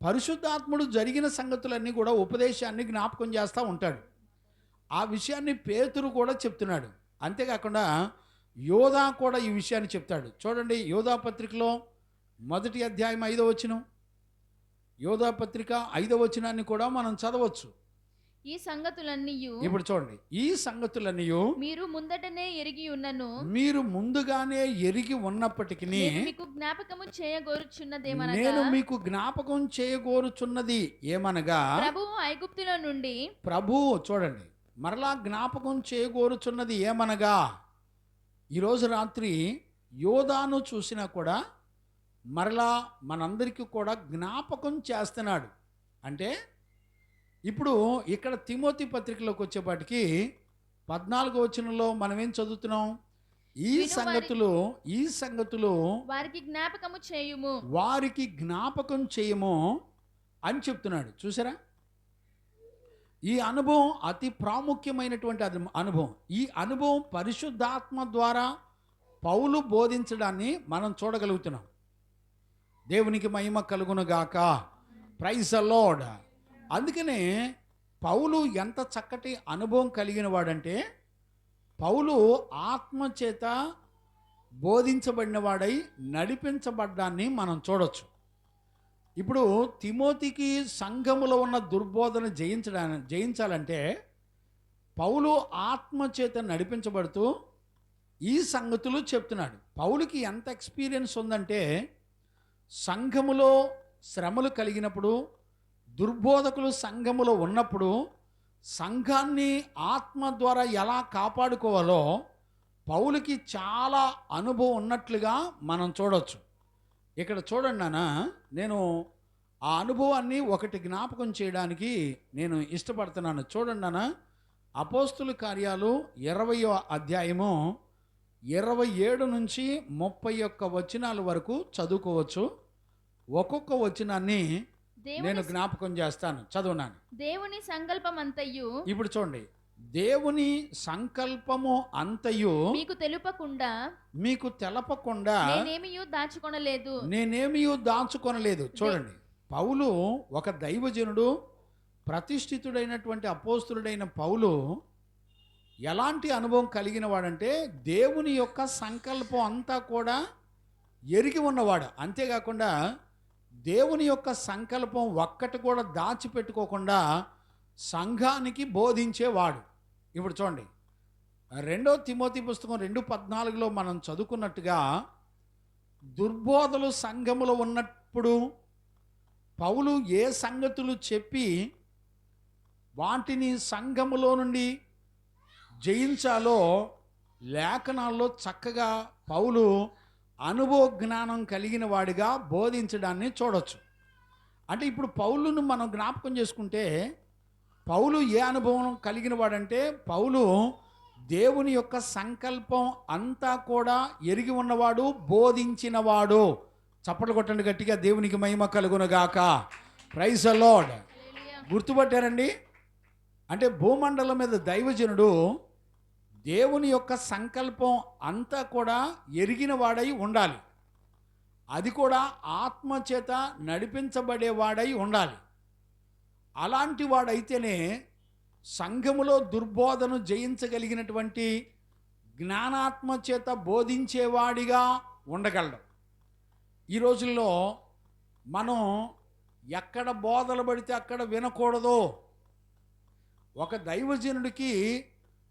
పరిశుద్ధాత్ముడు జరిగిన సంగతులన్నీ కూడా ఉపదేశాన్ని జ్ఞాపకం చేస్తూ ఉంటాడు. ఆ విషయాన్ని పేతురు కూడా చెప్తున్నాడు. అంతేకాకుండా యోధా కూడా ఈ విషయాన్ని చెప్తాడు. చూడండి, యోధా పత్రికలో 1వ అధ్యాయం 5వ వచనం, యోధా పత్రిక 5వ వచనాన్ని కూడా మనం చదవచ్చు. ఈ సంగతులన్నీ ఇప్పుడు చూడండి, ఈ సంగతులన్నీ మీరు ముందటనే ఎరిగి ఉన్నను, మీరు ముందుగానే ఎరిగి ఉన్నప్పటికీ నేను మీకు జ్ఞాపకం చేయగోరుచున్నది ఏమనగా ప్రభువు ఐగుప్తులో నుండి చూడండి, మరలా జ్ఞాపకం చేయగోరుచున్నది ఏమనగా, ఈరోజు రాత్రి యోధాను చూసినా కూడా మరలా మనందరికీ కూడా జ్ఞాపకం చేస్తున్నాడు. అంటే ఇప్పుడు ఇక్కడ తిమోతి పత్రికలోకి వచ్చేపాటికి 14వ వచనంలో మనం ఏం చదువుతున్నాం, ఈ సంగతులు వారికి జ్ఞాపకం చేయము అని చెప్తున్నాడు. చూసారా, ఈ అనుభవం అతి ప్రాముఖ్యమైనటువంటి అనుభవం. ఈ అనుభవం పరిశుద్ధాత్మ ద్వారా పౌలు బోధించడాన్ని మనం చూడగలుగుతున్నాం. దేవునికి మహిమ కలుగును గాక. Praise the lord. అందుకనే పౌలు ఎంత చక్కటి అనుభవం కలిగిన వాడంటే, పౌలు ఆత్మచేత బోధించబడిన వాడై నడిపించబడ్డాన్ని మనం చూడొచ్చు. ఇప్పుడు తిమోతికి సంఘములో ఉన్న దుర్బోధన జయించాలంటే పౌలు ఆత్మచేత నడిపించబడుతూ ఈ సంగతులు చెప్తున్నాడు. పౌలుకి ఎంత ఎక్స్పీరియన్స్ ఉందంటే, సంఘములో శ్రమలు కలిగినప్పుడు, దుర్బోధకులు సంఘములో ఉన్నప్పుడు సంఘాన్ని ఆత్మ ద్వారా ఎలా కాపాడుకోవాలో పౌలుకి చాలా అనుభవం ఉన్నట్లుగా మనం చూడవచ్చు. ఇక్కడ చూడండి నాన్న, నేను ఆ అనుభవాన్ని ఒకటి జ్ఞాపకం చేయడానికి నేను ఇష్టపడుతున్నాను. చూడండి నాన్న, అపోస్తుల కార్యాలు 20వ అధ్యాయము 27 నుంచి 31 వచనాల వరకు చదువుకోవచ్చు. ఒక్కొక్క వచనాన్ని నేను జ్ఞాపకం చేస్తాను, చదువునాను. దేవుని సంకల్పం అంతయు, ఇప్పుడు చూడండి, దేవుని సంకల్పము అంతయు మీకు తెలపకుండా నేనేమీ దాచుకొనలేదు. చూడండి, పౌలు ఒక దైవజనుడు, ప్రతిష్ఠితుడైనటువంటి అపోస్తులుడైన పౌలు ఎలాంటి అనుభవం కలిగిన వాడంటే, దేవుని యొక్క సంకల్పం అంతా కూడా ఎరిగి ఉన్నవాడు. అంతేకాకుండా దేవుని యొక్క సంకల్పం ఒక్కటి కూడా దాచిపెట్టుకోకుండా సంఘానికి బోధించేవాడు. ఇప్పుడు చూడండి, 2వ తిమోతి పుస్తకం 2:14లో మనం చదువుకున్నట్టుగా, దుర్బోధలు సంఘములో ఉన్నప్పుడు పౌలు ఏ సంగతులు చెప్పి వాటిని సంఘములో నుండి జయించాలో లేఖనాల్లో చక్కగా పౌలు అనుభవ జ్ఞానం కలిగిన వాడిగా బోధించడాన్ని చూడొచ్చు. అంటే ఇప్పుడు పౌలును మనం జ్ఞాపకం చేసుకుంటే పౌలు ఏ అనుభవం కలిగిన వాడంటే పౌలు దేవుని యొక్క సంకల్పం అంతా కూడా ఎరిగి ఉన్నవాడు, బోధించినవాడు. చప్పట్లు కొట్టండి గట్టిగా, దేవునికి మహిమ కలుగునుగాక. Praise the lord. గుర్తుపట్టారండి? అంటే భూమండలం మీద దైవజనుడు దేవుని యొక్క సంకల్పం అంతా కూడా ఎరిగిన వాడై ఉండాలి. అది కూడా ఆత్మచేత నడిపించబడేవాడై ఉండాలి. అలాంటి వాడైతేనే సంఘములో దుర్బోధను జయించగలిగినటువంటి జ్ఞానాత్మ చేత బోధించేవాడిగా ఉండగలడు. ఈ రోజుల్లో మనం ఎక్కడ బోధలు పడితే అక్కడ వినకూడదు. ఒక దైవజనుడికి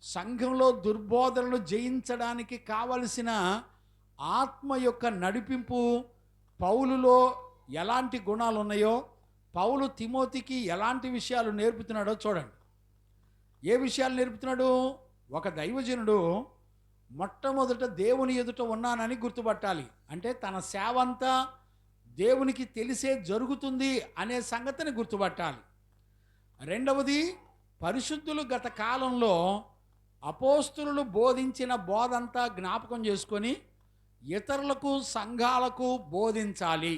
సంఘంలో దుర్బోధనలు జయించడానికి కావలసిన ఆత్మ యొక్క నడిపింపు పౌలులో ఎలాంటి గుణాలు ఉన్నాయో, పౌలు తిమోతికి ఎలాంటి విషయాలు నేర్పుతున్నాడో చూడండి. ఏ విషయాలు నేర్పుతున్నాడు? ఒక దైవజనుడు మొట్టమొదట దేవుని ఎదుట ఉన్నానని గుర్తుపట్టాలి. అంటే తన సేవ అంతా దేవునికి తెలిసే జరుగుతుంది అనే సంగతిని గుర్తుపట్టాలి. రెండవది, పరిశుద్ధులు గత కాలంలో అపోస్తులు బోధించిన బోధంతా జ్ఞాపకం చేసుకొని ఇతరులకు, సంఘాలకు బోధించాలి.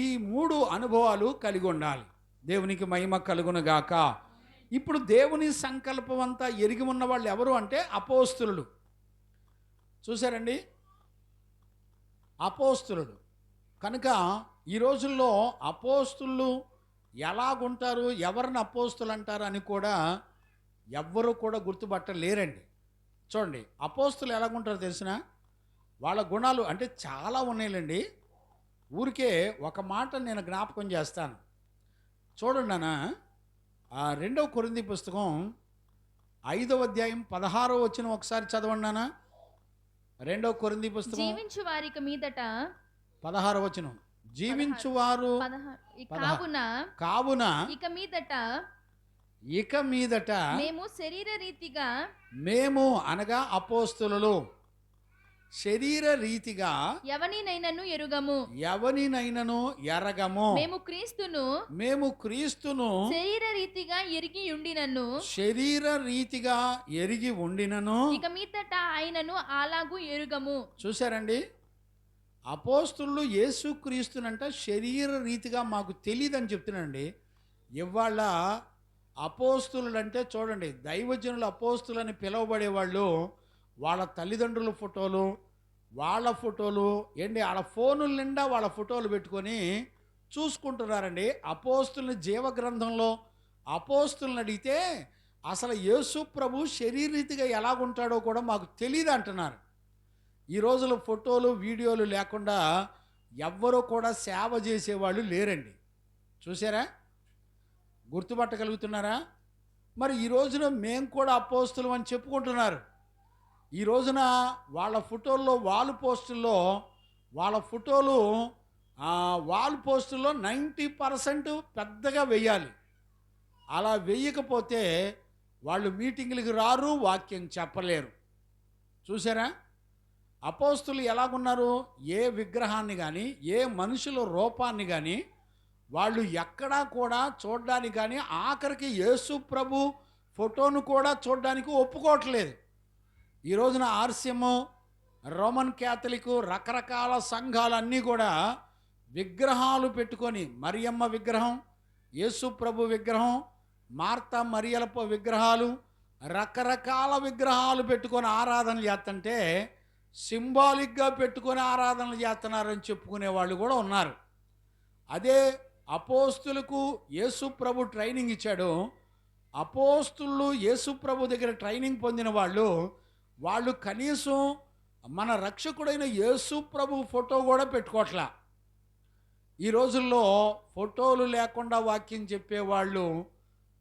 ఈ మూడు అనుభవాలు కలిగి ఉండాలి. దేవునికి మహిమ కలుగునుగాక. ఇప్పుడు దేవుని సంకల్పం అంతా ఎరిగి ఉన్న వాళ్ళు ఎవరు అంటే అపోస్తులు. చూసారండి, అపోస్తులు. కనుక ఈ రోజుల్లో అపోస్తులు ఎలాగుంటారు, ఎవరిని అపోస్తులు అంటారు అని కూడా ఎవ్వరూ కూడా గుర్తుపట్టలేరండి. చూడండి, అపోస్తులు ఎలాగుంటారో తెలిసిన వాళ్ళ గుణాలు అంటే చాలా ఉన్నాయిలేండి. ఊరికే ఒక మాట నేను జ్ఞాపకం చేస్తాను. చూడండి అన్న, 2 కొరింథీ పుస్తకం 5వ అధ్యాయం 16వ వచనం ఒకసారి చదవండి అన్న. 2 కొరింథీ పుస్తకం జీవించు వారికి మీదట 16వ వచనం. జీవించువారు కావున ఇక మీదట మేము శరీర రీతిగా, మేము అనగా అపోస్తులు శరీర రీతిగా ఎవనినైనను ఎరగము. మేము క్రీస్తును శరీర రీతిగా ఎరిగి ఉండినను ఇక మీదట ఆయనను అలాగూ ఎరుగము. చూశారండి, అపోస్తులు యేసు క్రీస్తునంట శరీర రీతిగా మాకు తెలియదని చెప్తున్నానండి. ఇవాళ అపోస్తులు అంటే చూడండి, దైవజనులు అపోస్తులని పిలువబడేవాళ్ళు వాళ్ళ తల్లిదండ్రుల ఫోటోలు, వాళ్ళ ఫోటోలు ఏంటి, వాళ్ళ ఫోనుల నిండా వాళ్ళ ఫోటోలు పెట్టుకొని చూసుకుంటున్నారండి. అపోస్తుల్ని జీవగ్రంథంలో అపోస్తులను అడిగితే అసలు యేసు ప్రభు శరీరీతిగా ఎలాగుంటాడో కూడా మాకు తెలియదు అంటున్నారు. ఈ రోజుల ఫోటోలు, వీడియోలు లేకుండా ఎవ్వరూ కూడా సేవ చేసేవాళ్ళు లేరండి. చూసారా, గుర్తుపట్టగలుగుతున్నారా? మరి ఈ రోజున మేము కూడా అపోస్తులం అని చెప్పుకుంటున్నారు. ఈ రోజున వాళ్ళ ఫోటోల్లో వాల్ పోస్టుల్లో వాళ్ళ ఫోటోలు వాల్ పోస్టుల్లో 90% పెద్దగా వెయ్యాలి. అలా వెయ్యకపోతే వాళ్ళు మీటింగులకు రారు, వాక్యం చెప్పలేరు. చూసారా, అపోస్తులు ఎలాగున్నారు? ఏ విగ్రహాన్ని కానీ, ఏ మనుషుల రూపాన్ని కానీ వాళ్ళు ఎక్కడా కూడా చూడడానికి కానీ, ఆఖరికి యేసు ప్రభు ఫోటోను కూడా చూడడానికి ఒప్పుకోవట్లేదు. ఈ రోజున ఆర్సిఎము, రోమన్ క్యాథలిక్, రకరకాల సంఘాలన్నీ కూడా విగ్రహాలు పెట్టుకొని, మరియమ్మ విగ్రహం, యేసు ప్రభు విగ్రహం, మార్తా మరియల విగ్రహాలు, రకరకాల విగ్రహాలు పెట్టుకొని ఆరాధనలు చేస్తుంటే సింబాలిక్గా పెట్టుకొని ఆరాధనలు చేస్తున్నారని చెప్పుకునే వాళ్ళు కూడా ఉన్నారు. అదే అపోస్తులకు యేసు ప్రభు ట్రైనింగ్ ఇచ్చాడు. అపోస్తులు యేసు ప్రభు దగ్గర ట్రైనింగ్ పొందిన వాళ్ళు కనీసం మన రక్షకుడైన యేసు ప్రభు ఫోటో కూడా పెట్టుకోవట్లా. ఈ రోజుల్లో ఫోటోలు లేకుండా వాక్యం చెప్పేవాళ్ళు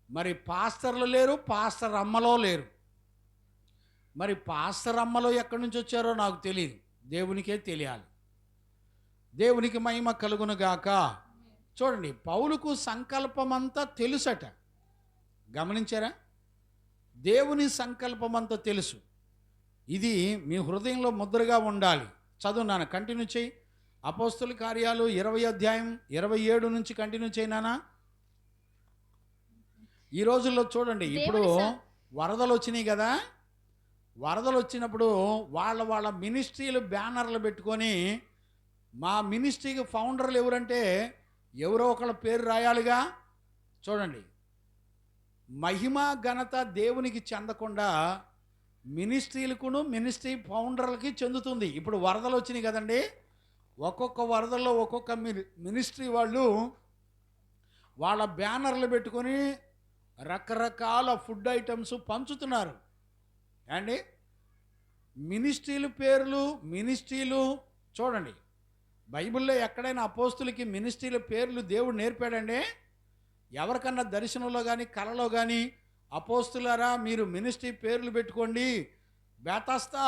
మరి పాస్టర్లు లేరు, పాస్టర్ అమ్మలో లేరు. మరి పాస్టర్ అమ్మలో ఎక్కడి నుంచి వచ్చారో నాకు తెలియదు, దేవునికే తెలియాలి. దేవునికి మహిమ కలుగునుగాక. చూడండి, పౌలుకు సంకల్పమంతా తెలుసట. గమనించారా? దేవుని సంకల్పమంతా తెలుసు. ఇది మీ హృదయంలో ముద్రగా ఉండాలి. చదువునాను, కంటిన్యూ చేయి. అపోస్తుల కార్యాలు 20 అధ్యాయం 27 నుంచి కంటిన్యూ చేయనానా. ఈ రోజుల్లో చూడండి, ఇప్పుడు వరదలు వచ్చినాయి కదా, వరదలు వచ్చినప్పుడు వాళ్ళ మినిస్ట్రీలు బ్యానర్లు పెట్టుకొని, మా మినిస్ట్రీకి ఫౌండర్లు ఎవరంటే ఎవరో ఒకళ్ళ పేరు రాయాలిగా. చూడండి, మహిమ ఘనత దేవునికి చెందకుండా మినిస్ట్రీలకును మినిస్ట్రీ ఫౌండర్లకి చెందుతుంది. ఇప్పుడు వరదలు వచ్చినాయి కదండి, ఒక్కొక్క వరదల్లో ఒక్కొక్క మినిస్ట్రీ వాళ్ళు వాళ్ళ బ్యానర్లు పెట్టుకొని రకరకాల ఫుడ్ ఐటమ్స్ పంచుతున్నారు అండి. మినిస్ట్రీలు పేర్లు, మినిస్ట్రీలు చూడండి, బైబిల్లో ఎక్కడైనా అపోస్తులకి మినిస్ట్రీల పేర్లు దేవుడు నేర్పాడండి? ఎవరికన్నా దర్శనంలో కానీ కలలో కానీ అపోస్తులారా మీరు మినిస్ట్రీ పేర్లు పెట్టుకోండి, బేతస్తా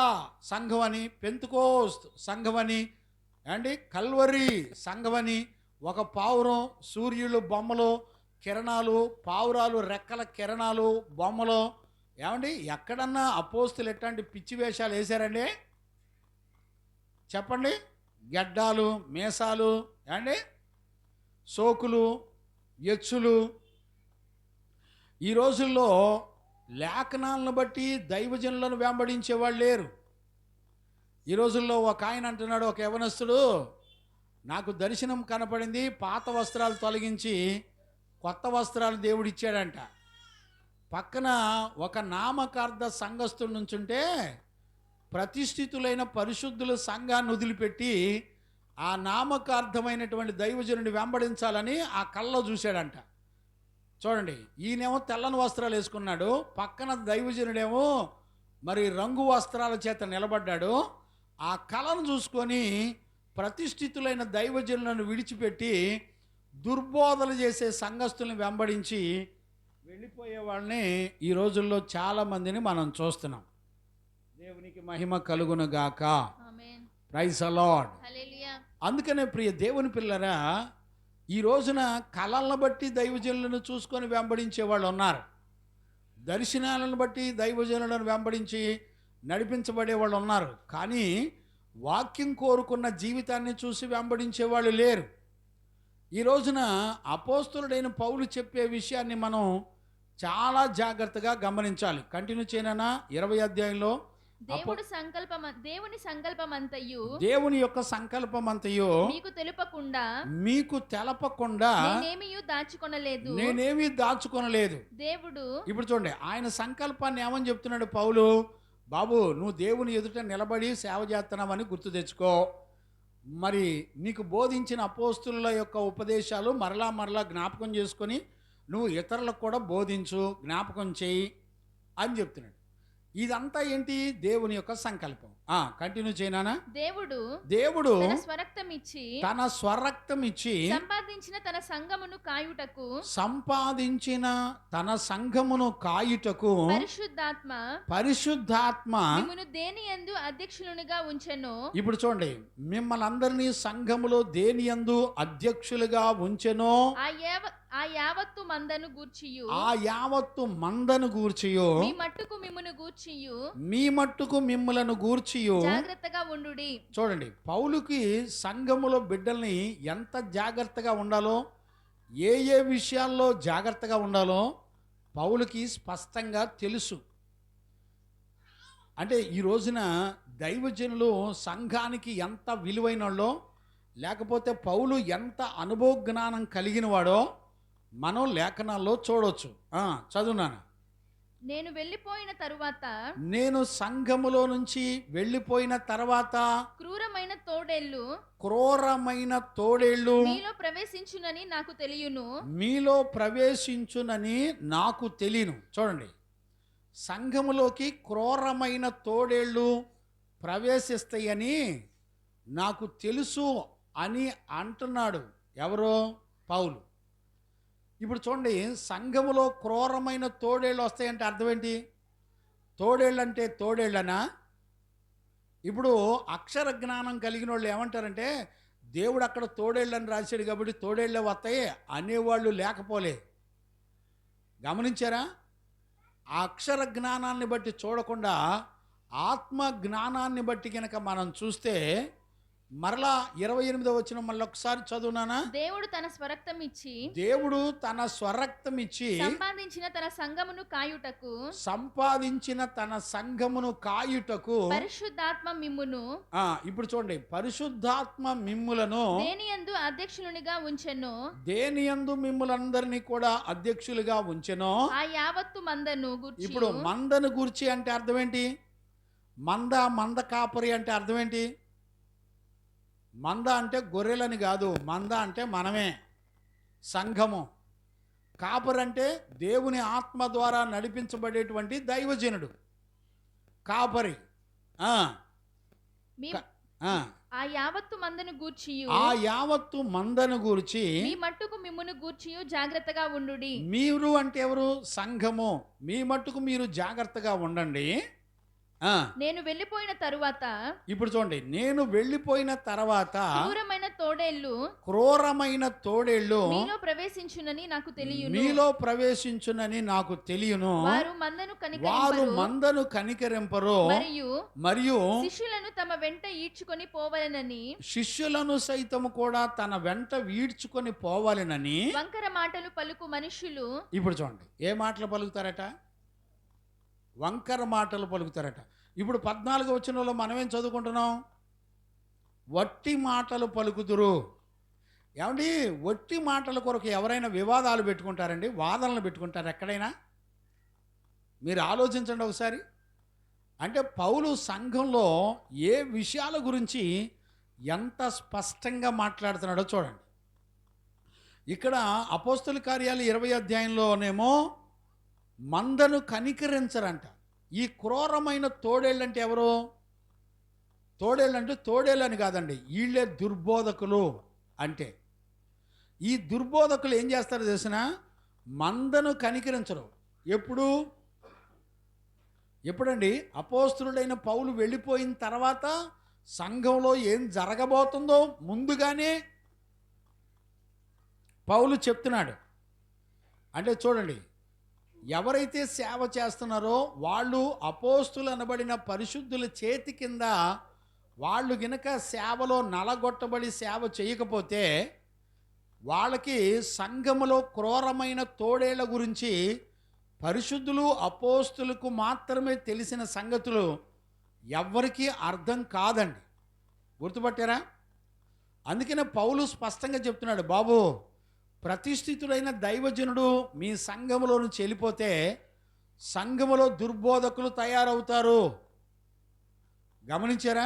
సంఘం అని, పెంతుకోస్త్ సంఘం అని అండి, కల్వరి సంఘం అని, ఒక పావురం సూర్యులు బొమ్మలు కిరణాలు, పావురాలు రెక్కల కిరణాలు బొమ్మలు, ఏమండి ఎక్కడన్నా అపోస్తులు ఎట్లాంటి పిచ్చి వేషాలు వేశారండి? చెప్పండి. గెడ్డాలు, మీసాలు, ఏమండి సోకులు, ఎచ్చులు. ఈ రోజుల్లో లేఖనాలను బట్టి దైవజనులను వెంబడించే వాళ్ళు లేరు. ఈ రోజుల్లో ఒక ఆయన అంటున్నాడు, ఒక యవనస్తుడు, నాకు దర్శనం కనపడింది, పాత వస్త్రాలు తొలగించి కొత్త వస్త్రాలు దేవుడిచ్చాడంట. పక్కన ఒక నామకార్థ సంఘస్థుడు నుంచుంటే ప్రతిష్ఠితులైన పరిశుద్ధుల సంఘాన్ని వదిలిపెట్టి ఆ నామకార్థమైనటువంటి దైవజనుడిని వెంబడించాలని ఆ కళ్ళలో చూశాడంట. చూడండి, ఈయనేమో తెల్లని వస్త్రాలు వేసుకున్నాడు, పక్కన దైవజనుడేమో మరి రంగు వస్త్రాల చేత నిలబడ్డాడు. ఆ కళను చూసుకొని ప్రతిష్ఠితులైన దైవజనులను విడిచిపెట్టి దుర్బోధలు చేసే సంఘస్థుల్ని వెంబడించి వెళ్ళిపోయే వాళ్ళని ఈ రోజుల్లో చాలామందిని మనం చూస్తున్నాం. దేవునికి మహిమ కలుగునుగాక. Amen. Praise the lord. Hallelujah. అందుకనే ప్రియ దేవుని పిల్లరా, ఈ రోజున కళలను బట్టి దైవజనులను చూసుకొని వెంబడించే వాళ్ళు ఉన్నారు, దర్శనాలను బట్టి దైవజనులను వెంబడించి నడిపించబడే వాళ్ళు ఉన్నారు. కానీ వాక్యం కోరుకున్న జీవితాన్ని చూసి వెంబడించే వాళ్ళు లేరు. ఈ రోజున అపోస్తులుడైన పౌలు చెప్పే విషయాన్ని మనం చాలా జాగ్రత్తగా గమనించాలి. కంటిన్యూ చేయనా 20 అధ్యాయంలో దేవుని సంకల్పమంతయు దేవుని యొక్క సంకల్పమంతయు మీకు తెలపకుండా నేనేమీ దాచుకొనలేదు. దేవుడు ఇప్పుడు చూడండి, ఆయన సంకల్పాన్ని ఏమని చెప్తున్నాడు పౌలు? బాబు, నువ్వు దేవుని ఎదుట నిలబడి సేవ చేస్తున్నావని గుర్తు తెచ్చుకో. మరి నీకు బోధించిన అపోస్తుల యొక్క ఉపదేశాలు మరలా జ్ఞాపకం చేసుకొని నువ్వు ఇతరులకు కూడా బోధించు, జ్ఞాపకం చేయి అని చెప్తున్నాడు. ఇదంతా ఏంటి? దేవుని యొక్క సంకల్పం. కంటిన్యూ చేయనా. దేవుడు తన స్వరక్తం ఇచ్చి సంపాదించిన తన సంఘమును కాయుటకు పరిశుద్ధాత్మ దేనియందు అధ్యక్షులుగా ఉంచెను. ఇప్పుడు చూడండి, మిమ్మల్ని అందరినీ సంఘములో దేనియందు అధ్యక్షులుగా ఉంచెను. ఆ యావత్తు మందను గూర్చియు మీ మట్టుకు మిమ్ములను గూర్చియు జాగ్రత్తగా ఉండుడి. చూడండి, పౌలుకి సంఘములో బిడ్డల్ని ఎంత జాగ్రత్తగా ఉండాలో, ఏ విషయాల్లో జాగ్రత్తగా ఉండాలో పౌలుకి స్పష్టంగా తెలుసు. అంటే ఈ రోజున దైవజనులు సంఘానికి ఎంత విలువైన వాళ్ళో, లేకపోతే పౌలు ఎంత అనుభవ జ్ఞానం కలిగిన వాడో మనం లేఖనాల్లో చూడవచ్చు. చదువునాను. నేను సంఘములో నుంచి వెళ్ళిపోయిన తర్వాత క్రూరమైన తోడేళ్ళు మీలో ప్రవేశించునని నాకు తెలియను. చూడండి, సంఘములోకి క్రూరమైన తోడేళ్ళు ప్రవేశిస్తాయని నాకు తెలుసు అని అంటున్నాడు. ఎవరో? పౌలు. ఇప్పుడు చూడండి, సంఘములో క్రూరమైన తోడేళ్ళు వస్తాయంటే అర్థం ఏంటి? తోడేళ్ళు అంటే తోడేళ్ళనా? ఇప్పుడు అక్షర జ్ఞానం కలిగిన వాళ్ళు ఏమంటారంటే, దేవుడు అక్కడ తోడేళ్ళని రాశాడు కాబట్టి తోడేళ్ళే వస్తాయి అనేవాళ్ళు లేకపోలే. గమనించారా? ఆ అక్షర జ్ఞానాన్ని బట్టి చూడకుండా ఆత్మ జ్ఞానాన్ని బట్టి కనుక మనం చూస్తే మరలా 28వ వచనం మళ్ళీ ఒకసారి చదువునానా. దేవుడు తన స్వరక్తం ఇచ్చి దేవుడు తన స్వరక్తం ఇచ్చి సంపాదించిన తన సంఘమును కాయుటకు పరిశుద్ధాత్మ మిమ్మును ఇప్పుడు చూడండి, పరిశుద్ధాత్మ మిమ్ములను దేనియందు అధ్యక్షులునిగా ఉంచెను, దేనియందు మిమ్ములందరినీ కూడా అధ్యక్షులుగా ఉంచెను. ఆ యావత్తు మందను గూర్చి. ఇప్పుడు మందను గూర్చి అంటే అర్థం ఏంటి? మంద కాపరి అంటే అర్థం ఏంటి? మంద అంటే గొర్రెలని కాదు, మంద అంటే మనమే, సంఘము. కాపరి అంటే దేవుని ఆత్మ ద్వారా నడిపించబడేటువంటి దైవజనుడు కాపరి. ఆ యావత్తు మందను గూర్చి, ఆ యావత్తు మందను గూర్చి మీ మట్టుకు మిమ్మును గూర్చి జాగ్రత్తగా ఉండుడి. మీరు అంటే ఎవరు? సంఘము. మీ మట్టుకు మీరు జాగ్రత్తగా ఉండండి. నేను వెళ్ళిపోయిన తరువాత, ఇప్పుడు చూడండి, నేను వెళ్ళిపోయిన తర్వాత క్రూరమైన తోడేళ్ళు మీలో ప్రవేశించునని నాకు తెలియను. వారు మందను కనికరింపరు మరియు శిష్యులను తమ వెంట ఈడ్చుకొని పోవాలనని, శిష్యులను సైతం కూడా తన వెంట ఈడ్చుకొని పోవాలనని వంకర మాటలు పలుకు మనుషులు. ఇప్పుడు చూడండి, ఏ మాటలు పలుకుతారట? వంకర మాటలు పలుకుతారట. ఇప్పుడు 14వ వచనంలో మనమేం చదువుకుంటున్నాం? వట్టి మాటలు పలుకుతురు. ఏమండి, వట్టి మాటల కొరకు ఎవరైనా వివాదాలు పెట్టుకుంటారండి? వాదనలు పెట్టుకుంటారు ఎక్కడైనా? మీరు ఆలోచించండి ఒకసారి. అంటే పౌలు సంఘంలో ఏ విషయాల గురించి ఎంత స్పష్టంగా మాట్లాడుతున్నాడో చూడండి. ఇక్కడ అపోస్తల కార్యాలు 20వ అధ్యాయంలోనేమో మందను కనికరించరంట. ఈ క్రూరమైన తోడేళ్ళు అంటే ఎవరు? తోడేళ్ళు అంటే తోడేళ్ళు అని కాదండి, వీళ్ళే దుర్బోధకులు. అంటే ఈ దుర్బోధకులు ఏం చేస్తారో తెలిసిన? మందను కనికరించరు. ఎప్పుడండి? అపోస్తలుడైన పౌలు వెళ్ళిపోయిన తర్వాత సంఘంలో ఏం జరగబోతుందో ముందుగానే పౌలు చెప్తున్నాడు. అంటే చూడండి, ఎవరైతే సేవ చేస్తున్నారో వాళ్ళు అపోస్తులు అనబడిన పరిశుద్ధుల చేతి కింద వాళ్ళు గినక సేవలో నలగొట్టబడి సేవ చేయకపోతే వాళ్ళకి సంఘములో క్రూరమైన తోడేళ్ల గురించి పరిశుద్ధులు అపోస్తులకు మాత్రమే తెలిసిన సంగతులు ఎవ్వరికీ అర్థం కాదండి. గుర్తుపట్టారా? అందుకనే పౌలు స్పష్టంగా చెప్తున్నాడు, బాబు, ప్రతిష్ఠితుడైన దైవజనుడు మీ సంఘములో నుంచి వెళ్ళిపోతే సంఘములో దుర్బోధకులు తయారవుతారు. గమనించారా?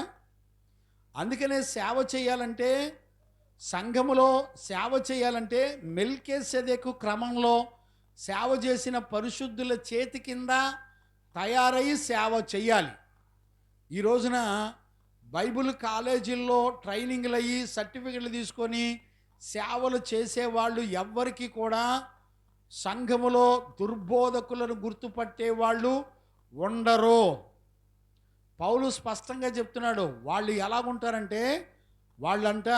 అందుకనే సేవ చేయాలంటే, సంఘములో సేవ చేయాలంటే మెల్కీసెదెకు క్రమంలో సేవ చేసిన పరిశుద్ధుల చేతి కింద తయారై సేవ చేయాలి. ఈ రోజున బైబిల్ కాలేజీల్లో ట్రైనింగ్లు అయ్యి సర్టిఫికెట్లు తీసుకొని సేవలు చేసేవాళ్ళు ఎవ్వరికి కూడా సంఘములో దుర్బోధకులను గుర్తుపట్టే వాళ్ళు ఉండరు. పౌలు స్పష్టంగా చెప్తున్నాడు. వాళ్ళు ఎలాగుంటారంటే, వాళ్ళంట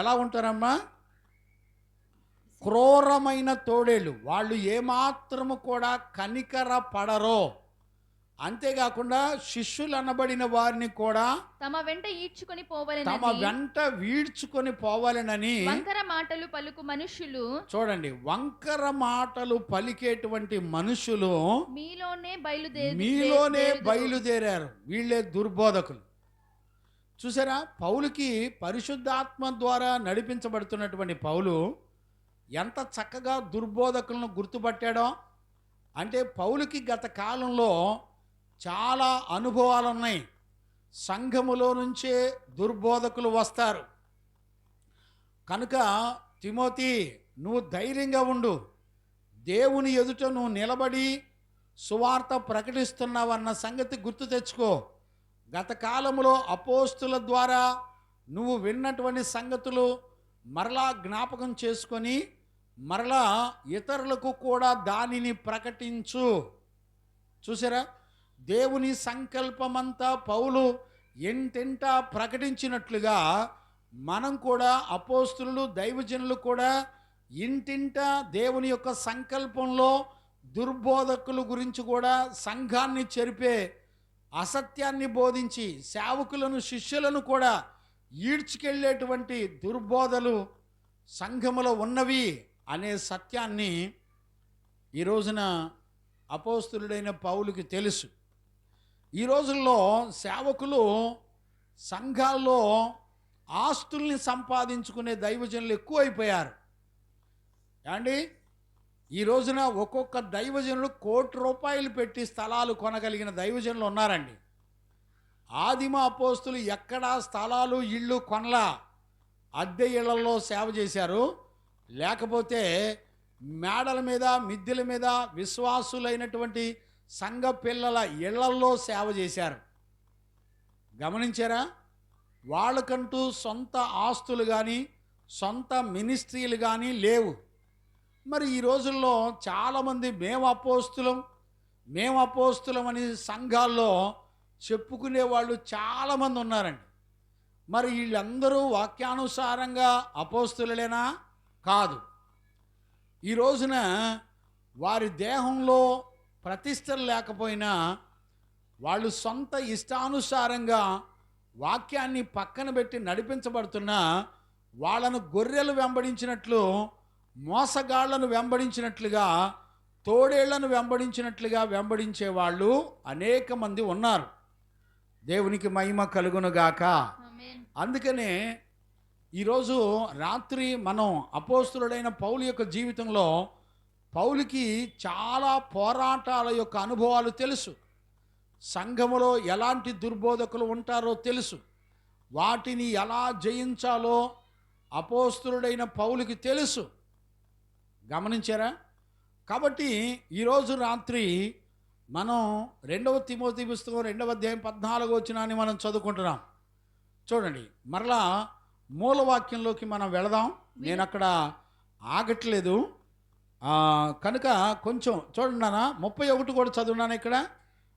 ఎలా ఉంటారమ్మా? క్రూరమైన తోడేళ్ళు. వాళ్ళు ఏమాత్రము కూడా కనికర పడరో. అంతేకాకుండా శిష్యులు అనబడిన వారిని కూడా తమ వెంట వీడ్చుకొని పోవాలనని వంకర మాటలు పలుకు మనుషులు. చూడండి, వంకర మాటలు పలికేటువంటి మనుషులు మీలోనే బయలుదేరారు. వీళ్ళే దుర్బోధకులు. చూసారా? పౌలుకి పరిశుద్ధాత్మ ద్వారా నడిపించబడుతున్నటువంటి పౌలు ఎంత చక్కగా దుర్బోధకులను గుర్తుపట్టాడో. అంటే పౌలుకి గత కాలంలో చాలా అనుభవాలు ఉన్నాయి. సంఘములో నుంచే దుర్బోధకులు వస్తారు. కనుక తిమోతి, నువ్వు ధైర్యంగా ఉండు. దేవుని ఎదుట నువ్వు నిలబడి సువార్త ప్రకటిస్తున్నావన్న సంగతి గుర్తు తెచ్చుకో. గత కాలంలో అపోస్తుల ద్వారా నువ్వు విన్నటువంటి సంగతులు మరలా జ్ఞాపకం చేసుకొని మరలా ఇతరులకు కూడా దానిని ప్రకటించు. చూసారా? దేవుని సంకల్పమంతా పౌలు ఎంటెంటా ప్రకటించినట్లుగా మనం కూడా అపోస్తులు దైవజనులు కూడా ఇంటింటా దేవుని యొక్క సంకల్పంలో దుర్బోధకుల గురించి కూడా సంఘాన్ని చెరిపే అసత్యాన్ని బోధించి సేవకులను శిష్యులను కూడా ఈడ్చుకెళ్ళేటువంటి దుర్బోధలు సంఘములో ఉన్నవి అనే సత్యాన్ని ఈ రోజున అపోస్తులుడైన పౌలుకి తెలుసు. ఈ రోజుల్లో సేవకులు సంఘాల్లో ఆస్తుల్ని సంపాదించుకునే దైవజనులు ఎక్కువైపోయారు. ఏమండి, ఈ రోజున ఒక్కొక్క దైవజనులు ₹1,00,00,000 పెట్టి స్థలాలు కొనగలిగిన దైవజనులు ఉన్నారండి. ఆదిమ అపోస్తులు ఎక్కడా స్థలాలు ఇళ్ళు కొనలా, అద్దె ఇళ్లలో సేవ చేశారు. లేకపోతే మేడల మీద మిద్దెల మీద విశ్వాసులైనటువంటి సంఘ పిల్లల ఇళ్లల్లో సేవ చేశారు. గమనించారా? వాళ్ళకంటూ సొంత ఆస్తులు కానీ సొంత మినిస్ట్రీలు కానీ లేవు. మరి ఈ రోజుల్లో చాలామంది మేము అపోస్తులం అని సంఘాల్లో చెప్పుకునే వాళ్ళు చాలామంది ఉన్నారండి. మరి వీళ్ళందరూ వాక్యానుసారంగా అపోస్తులేనా? కాదు. ఈ రోజున వారి దేహంలో ప్రతిష్టలు లేకపోయినా వాళ్ళు సొంత ఇష్టానుసారంగా వాక్యాన్ని పక్కన పెట్టి నడిపించబడుతున్నా వాళ్ళను గొర్రెలు వెంబడించినట్లు, మోసగాళ్లను వెంబడించినట్లుగా, తోడేళ్లను వెంబడించినట్లుగా వెంబడించే వాళ్ళు అనేక మంది ఉన్నారు. దేవునికి మహిమ కలుగునుగాక. అందుకనే ఈరోజు రాత్రి మనం అపోస్తులుడైన పౌలు యొక్క జీవితంలో పౌలుకి చాలా పోరాటాల యొక్క అనుభవాలు తెలుసు. సంఘములో ఎలాంటి దుర్బోధకులు ఉంటారో తెలుసు. వాటిని ఎలా జయించాలో అపోస్తులుడైన పౌలుకి తెలుసు. గమనించారా? కాబట్టి ఈరోజు రాత్రి మనం 2వ తిమోతి పుస్తకం 2వ అధ్యాయం 14వ వచనాన్ని మనం చదువుకుంటున్నాం. చూడండి, మరలా మూలవాక్యంలోకి మనం వెళదాం. నేను అక్కడ ఆగట్లేదు కనుక కొంచెం చూడండి నాన్న. 31 కూడా చదువున్నాను ఇక్కడ.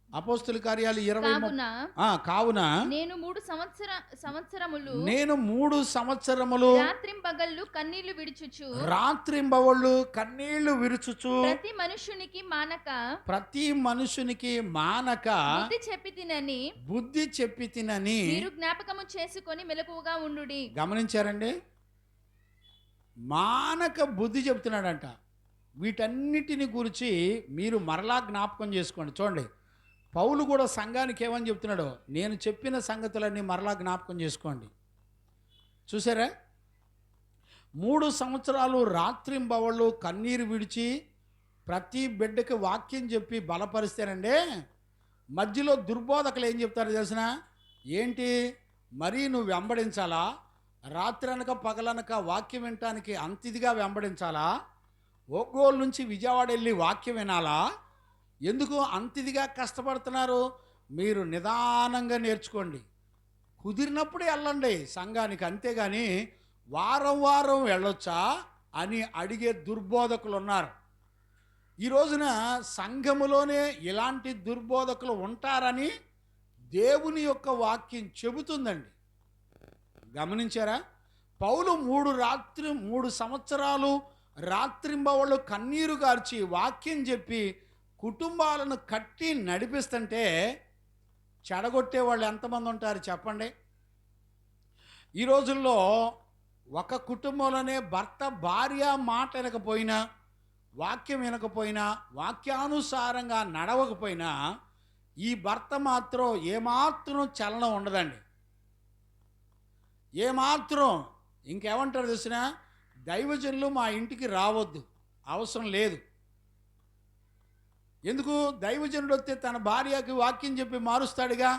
అపోస్తుల కార్యాలు 20. కావున నేను 3 సంవత్సరములు రాత్రింబగళ్ళు కన్నీళ్లు విరుచుచు ప్రతి మనుషునికి మానక బుద్ధి చెప్పి తినని మీరు జ్ఞాపకము చేసుకొని మెలకువగా ఉండుడి. గమనించారండి? మానక బుద్ధి చెప్తున్నాడంట. వీటన్నిటిని గురించి మీరు మరలా జ్ఞాపకం చేసుకోండి. చూడండి, పౌలు కూడా సంఘానికి ఏమని చెప్తున్నాడో, నేను చెప్పిన సంగతులన్నీ మరలా జ్ఞాపకం చేసుకోండి. చూసారా? 3 సంవత్సరాలు రాత్రింబవళ్ళు కన్నీరు విడిచి ప్రతి బిడ్డకి వాక్యం చెప్పి బలపరిస్తేనండి, మధ్యలో దుర్బోధకులు ఏం చెప్తారో తెలిసిన? ఏంటి మరీ నువ్వు వెంబడించాలా? రాత్రి అనక పగలనక వాక్యం వినటానికి అంత ఇదిగా వెంబడించాలా? ఒంగోలు నుంచి విజయవాడ వెళ్ళి వాక్యం వినాలా? ఎందుకు అంత ఇదిగా కష్టపడుతున్నారు? మీరు నిదానంగా నేర్చుకోండి. కుదిరినప్పుడు వెళ్ళండి సంఘానికి, అంతేగాని వారం వారం వెళ్ళొచ్చా అని అడిగే దుర్బోధకులు ఉన్నారు. ఈ రోజున సంఘములోనే ఇలాంటి దుర్బోధకులు ఉంటారని దేవుని యొక్క వాక్యం చెబుతుందండి. గమనించారా? పౌలు 3 సంవత్సరాలు రాత్రింబవళ్ళు కన్నీరు గార్చి వాక్యం చెప్పి కుటుంబాలను కట్టి నడిపిస్తుంటే చెడగొట్టే వాళ్ళు ఎంతమంది ఉంటారు చెప్పండి? ఈ రోజుల్లో ఒక కుటుంబంలోనే భర్త భార్య మాట వినకపోయినా, వాక్యం వినకపోయినా, వాక్యానుసారంగా నడవకపోయినా ఈ భర్త మాత్రం ఏమాత్రం చలనం ఉండదండి. ఏమాత్రం ఇంకేమంటారు తెలిసిన? దైవజనులు మా ఇంటికి రావద్దు, అవసరం లేదు. ఎందుకు? దైవజనుడు వస్తే తన భార్యకి వాక్యం చెప్పి మారుస్తాడుగా.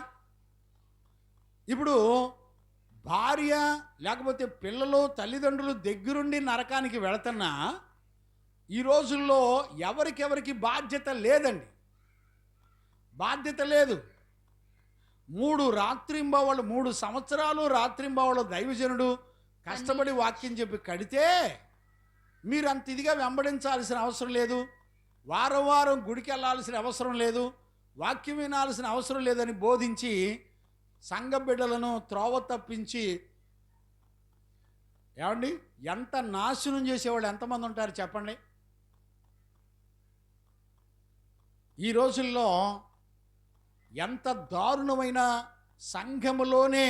ఇప్పుడు భార్య లేకపోతే పిల్లలు తల్లిదండ్రులు దగ్గరుండి నరకానికి వెళుతున్నా ఈ రోజుల్లో ఎవరికెవరికి బాధ్యత లేదండి. బాధ్యత లేదు. 3 సంవత్సరాలు రాత్రింబవళ్ళు దైవజనుడు కష్టపడి వాక్యం చెప్పి కడితే మీరు అంత ఇదిగా వెంబడించాల్సిన అవసరం లేదు. వారం వారం గుడికి వెళ్ళాల్సిన అవసరం లేదు. వాక్యం వినాల్సిన అవసరం లేదని బోధించి సంఘ బిడ్డలను త్రోవ తప్పించి, ఏమండి, ఎంత నాశనం చేసేవాళ్ళు ఎంతమంది ఉంటారు చెప్పండి? ఈ రోజుల్లో ఎంత దారుణమైన సంఘములోనే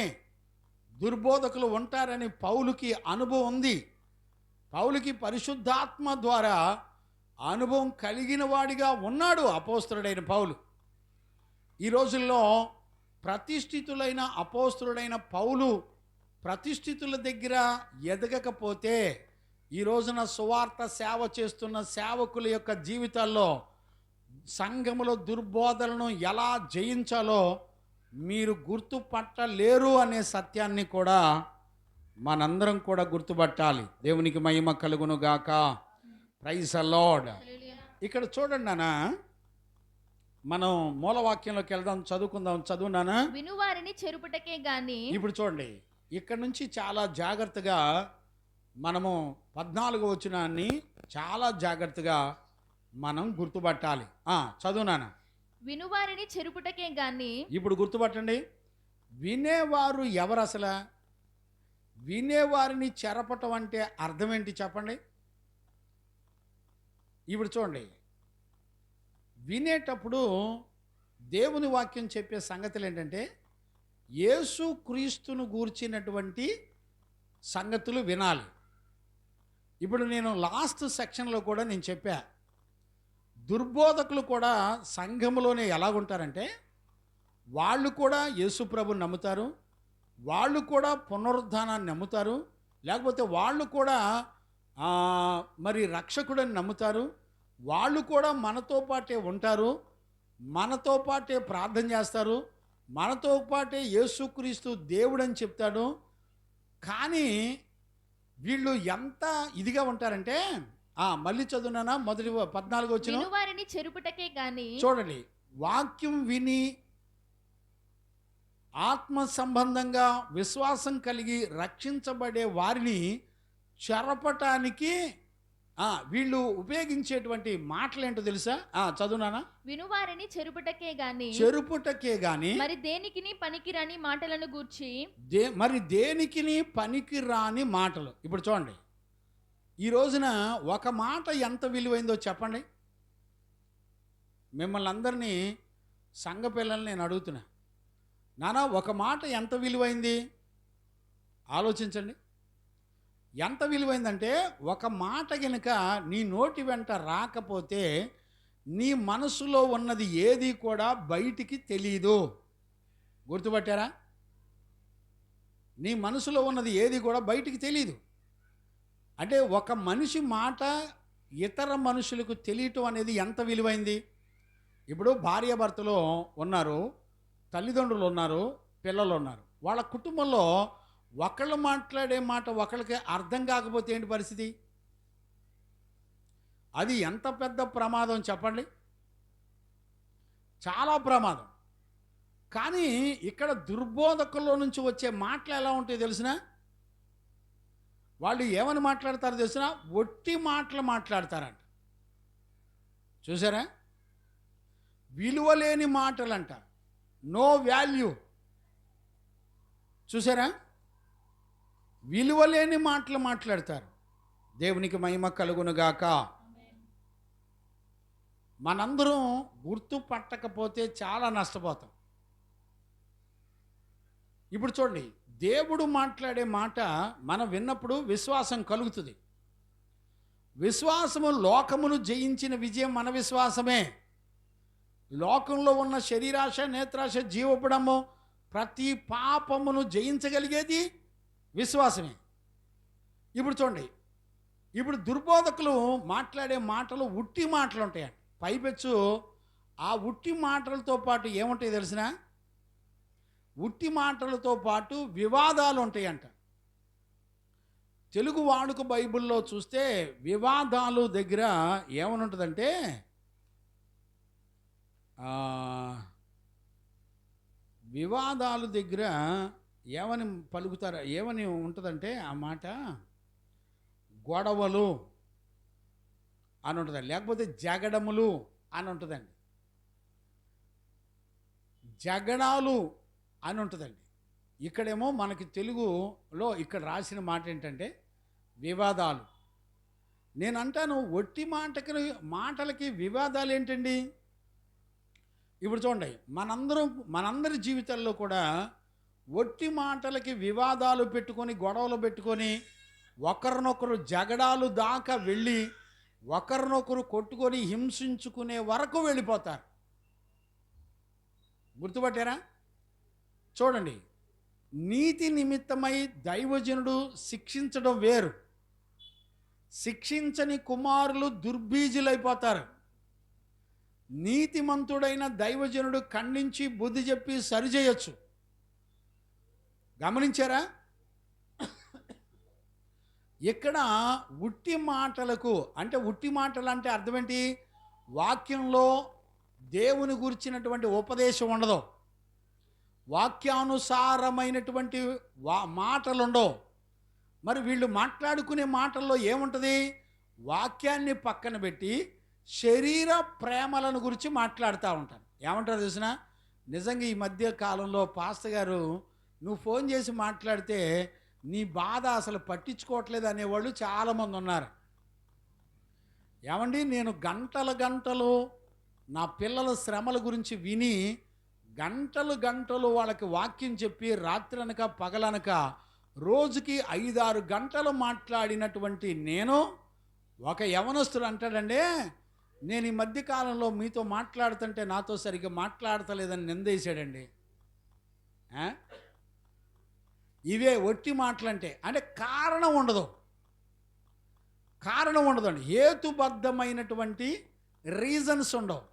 దుర్బోధకులు ఉంటారని పౌలుకి అనుభవం ఉంది. పౌలుకి పరిశుద్ధాత్మ ద్వారా అనుభవం కలిగిన వాడిగా ఉన్నాడు అపోస్తలుడైన పౌలు. ఈ రోజుల్లో ప్రతిష్ఠితులైన అపోస్తలుడైన పౌలు ప్రతిష్ఠితుల దగ్గర ఎదగకపోతే ఈ రోజున సువార్త సేవ చేస్తున్న సేవకుల యొక్క జీవితాల్లో సంఘములో దుర్బోధలను ఎలా జయించాలో మీరు గుర్తుపట్టలేరు అనే సత్యాన్ని కూడా మనందరం కూడా గుర్తుపట్టాలి. దేవునికి మహిమ కలుగును గాక. Praise the lord. ఇక్కడ చూడండి నాన్న, మనం మూలవాక్యంలోకి వెళ్దాం, చదువుకుందాం. చదువు నాన్న. వినువారిని చెరుపుటకే గాని. ఇప్పుడు చూడండి, ఇక్కడ నుంచి చాలా జాగ్రత్తగా మనము 14వ వచనాన్ని చాలా జాగ్రత్తగా మనం గుర్తుపట్టాలి. చదువు నాన్న. వినువారిని చెరుపుటకే గాని. ఇప్పుడు గుర్తుపట్టండి, వినేవారు ఎవరు? అసలు వినేవారిని చెరపటం అంటే అర్థం ఏంటి చెప్పండి. ఇప్పుడు చూడండి, వినేటప్పుడు దేవుని వాక్యం చెప్పే సంగతులు ఏంటంటే యేసు క్రీస్తును గూర్చినటువంటి సంగతులు వినాలి. ఇప్పుడు నేను లాస్ట్ సెక్షన్లో కూడా నేను చెప్పా, దుర్బోధకులు కూడా సంఘములోనే ఎలాగుంటారంటే వాళ్ళు కూడా యేసు ప్రభుని నమ్ముతారు, వాళ్ళు కూడా పునరుద్ధానాన్ని నమ్ముతారు, లేకపోతే వాళ్ళు కూడా మరి రక్షకుడని నమ్ముతారు, వాళ్ళు కూడా మనతో పాటే ఉంటారు, మనతో పాటే ప్రార్థన చేస్తారు, మనతో పాటే యేసుక్రీస్తు దేవుడని చెప్తాడు. కానీ వీళ్ళు ఎంత ఇదిగా ఉంటారంటే మళ్ళీ చదువునా మొదటి 14 వచ్చిన వినువారిని చెరుపుటకే గాని. చూడండి, వాక్యం విని ఆత్మ సంబంధంగా విశ్వాసం కలిగి రక్షించబడే వారిని చెరపటానికి వీళ్ళు ఉపయోగించేటువంటి మాటలేంటో తెలుసా? చదువునానా. వినువారిని చెరుపుటకే గాని మరి దేనికిని పనికిరాని మాటలను గూర్చి. మరి దేనికిని పనికిరాని మాటలు. ఇప్పుడు చూడండి, ఈ రోజున ఒక మాట ఎంత విలువైందో చెప్పండి. మిమ్మల్ని అందరినీ సంఘ పిల్లల్ని నేను అడుగుతున్నా, నానా ఒక మాట ఎంత విలువైంది ఆలోచించండి. ఎంత విలువైందంటే ఒక మాట కనుక నీ నోటి వెంట రాకపోతే నీ మనసులో ఉన్నది ఏది కూడా బయటికి తెలియదు. గుర్తుపట్టారా? నీ మనసులో ఉన్నది ఏది కూడా బయటికి తెలియదు. అంటే ఒక మనిషి మాట ఇతర మనుషులకు తెలియటం అనేది ఎంత విలువైంది. ఇప్పుడు భార్యాభర్తలు ఉన్నారు, తల్లిదండ్రులు ఉన్నారు, పిల్లలు ఉన్నారు. వాళ్ళ కుటుంబంలో ఒకళ్ళు మాట్లాడే మాట ఒకళ్ళకి అర్థం కాకపోతే ఏంటి పరిస్థితి? అది ఎంత పెద్ద ప్రమాదం చెప్పండి. చాలా ప్రమాదం. కానీ ఇక్కడ దుర్బోధకుల్లో నుంచి వచ్చే మాటలు ఎలా ఉంటాయో తెలిసినా? వాళ్ళు ఏమని మాట్లాడతారో తెలిసినా? ఒట్టి మాటలు మాట్లాడతారంట. చూసారా? విలువలేని మాటలంట, నో వాల్యూ. చూసారా? విలువలేని మాటలు మాట్లాడతారు. దేవునికి మహిమ కలుగునుగాక. మనందరం గుర్తుపట్టకపోతే చాలా నష్టపోతాం. ఇప్పుడు చూడండి, దేవుడు మాట్లాడే మాట మనం విన్నప్పుడు విశ్వాసం కలుగుతుంది. విశ్వాసము లోకమును జయించిన విజయం మన విశ్వాసమే. లోకంలో ఉన్న శరీరాశ, నేత్రాశ, జీవపడము, ప్రతి పాపమును జయించగలిగేది విశ్వాసమే. ఇప్పుడు చూడండి, ఇప్పుడు దుర్బోధకులు మాట్లాడే మాటలు ఉట్టి మాటలు ఉంటాయండి. పైపెచ్చు ఆ ఉట్టి మాటలతో పాటు ఏముంటాయి తెలిసిన? ఉట్టి మాటలతో పాటు వివాదాలు ఉంటాయంట. తెలుగు వాడుక బైబిల్లో చూస్తే వివాదాలు దగ్గర ఏమని ఉంటుందంటే వివాదాలు దగ్గర ఏమని పలుకుతారు, ఏమని ఉంటుందంటే ఆ మాట గొడవలు అని ఉంటుందండి, లేకపోతే జగడములు అని ఉంటుందండి, జగడాలు అని ఉంటుందండి. ఇక్కడేమో మనకి తెలుగులో ఇక్కడ రాసిన మాట ఏంటంటే వివాదాలు. నేను అంటాను, ఒట్టి మాటలకి వివాదాలు ఏంటండి? ఇప్పుడు చూడండి, మనందరి జీవితాల్లో కూడా ఒట్టి మాటలకి వివాదాలు పెట్టుకొని గొడవలు పెట్టుకొని ఒకరినొకరు జగడాలు దాకా వెళ్ళి ఒకరినొకరు కొట్టుకొని హింసించుకునే వరకు వెళ్ళిపోతారు. గుర్తుపట్టారా? చూడండి, నీతి నిమిత్తమై దైవజనుడు శిక్షించడం వేరు, శిక్షించని కుమారులు దుర్బీజులైపోతారు. నీతిమంతుడైన దైవజనుడు ఖండించి బుద్ధి చెప్పి సరిచేయొచ్చు. గమనించారా? ఇక్కడ ఉట్టి మాటలకు అంటే ఉట్టి మాటలు అంటే అర్థం ఏంటి? వాక్యంలో దేవుని గురించినటువంటి ఉపదేశం ఉండదు, వాక్యానుసారమైనటువంటి మాటలు ఉండవు. మరి వీళ్ళు మాట్లాడుకునే మాటల్లో ఏముంటుంది? వాక్యాన్ని పక్కన పెట్టి శరీర ప్రేమలను గురించి మాట్లాడుతూ ఉంటారు. ఏమంటారు తెలిసిన? నిజంగా ఈ మధ్య కాలంలో పాస్టర్ గారు నువ్వు ఫోన్ చేసి మాట్లాడితే నీ బాధ అసలు పట్టించుకోవట్లేదు అనేవాళ్ళు చాలామంది ఉన్నారు. ఏమండి, నేను గంటలు నా పిల్లల శ్రమల గురించి విని గంటలు వాళ్ళకి వాక్యం చెప్పి రాత్రనక పగలనక రోజుకి 5-6 గంటలు మాట్లాడినటువంటి నేను, ఒక యవనస్తుడు అంటాడండి, నేను ఈ మధ్యకాలంలో మీతో మాట్లాడుతుంటే నాతో సరిగ్గా మాట్లాడతలేదని నిందేశాడండి. ఇవే ఒట్టి మాటలంటే. అంటే కారణం ఉండదండి, హేతుబద్ధమైనటువంటి రీజన్స్ ఉండవు.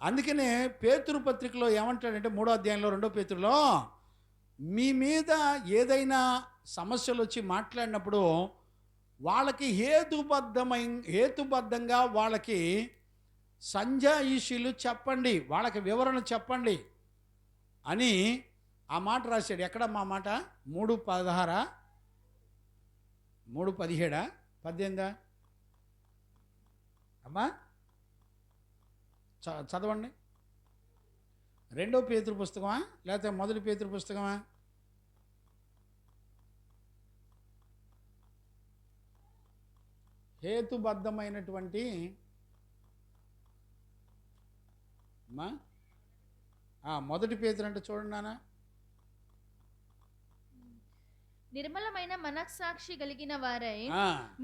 అందుకనే పేతురు పత్రికలో ఏమంటాడంటే 3వ అధ్యాయంలో 2వ పేతురులో, మీ మీద ఏదైనా సమస్యలు వచ్చి మాట్లాడినప్పుడు వాళ్ళకి హేతుబద్ధంగా వాళ్ళకి సంజాయిషీలు చెప్పండి, వాళ్ళకి వివరణ చెప్పండి అని ఆ మాట రాశాడు. ఎక్కడ మా మాట? 3:16, 3:17, 18 అమ్మా చదవండి. 2వ పేతురు పుస్తకమా లేకపోతే 1వ పేతురు పుస్తకమా? హేతుబద్ధమైనటువంటి అమ్మా 1 పేతురు అంటే చూడండి నాన్న. నిర్మలమైన మనస్సాక్షి కలిగిన వారై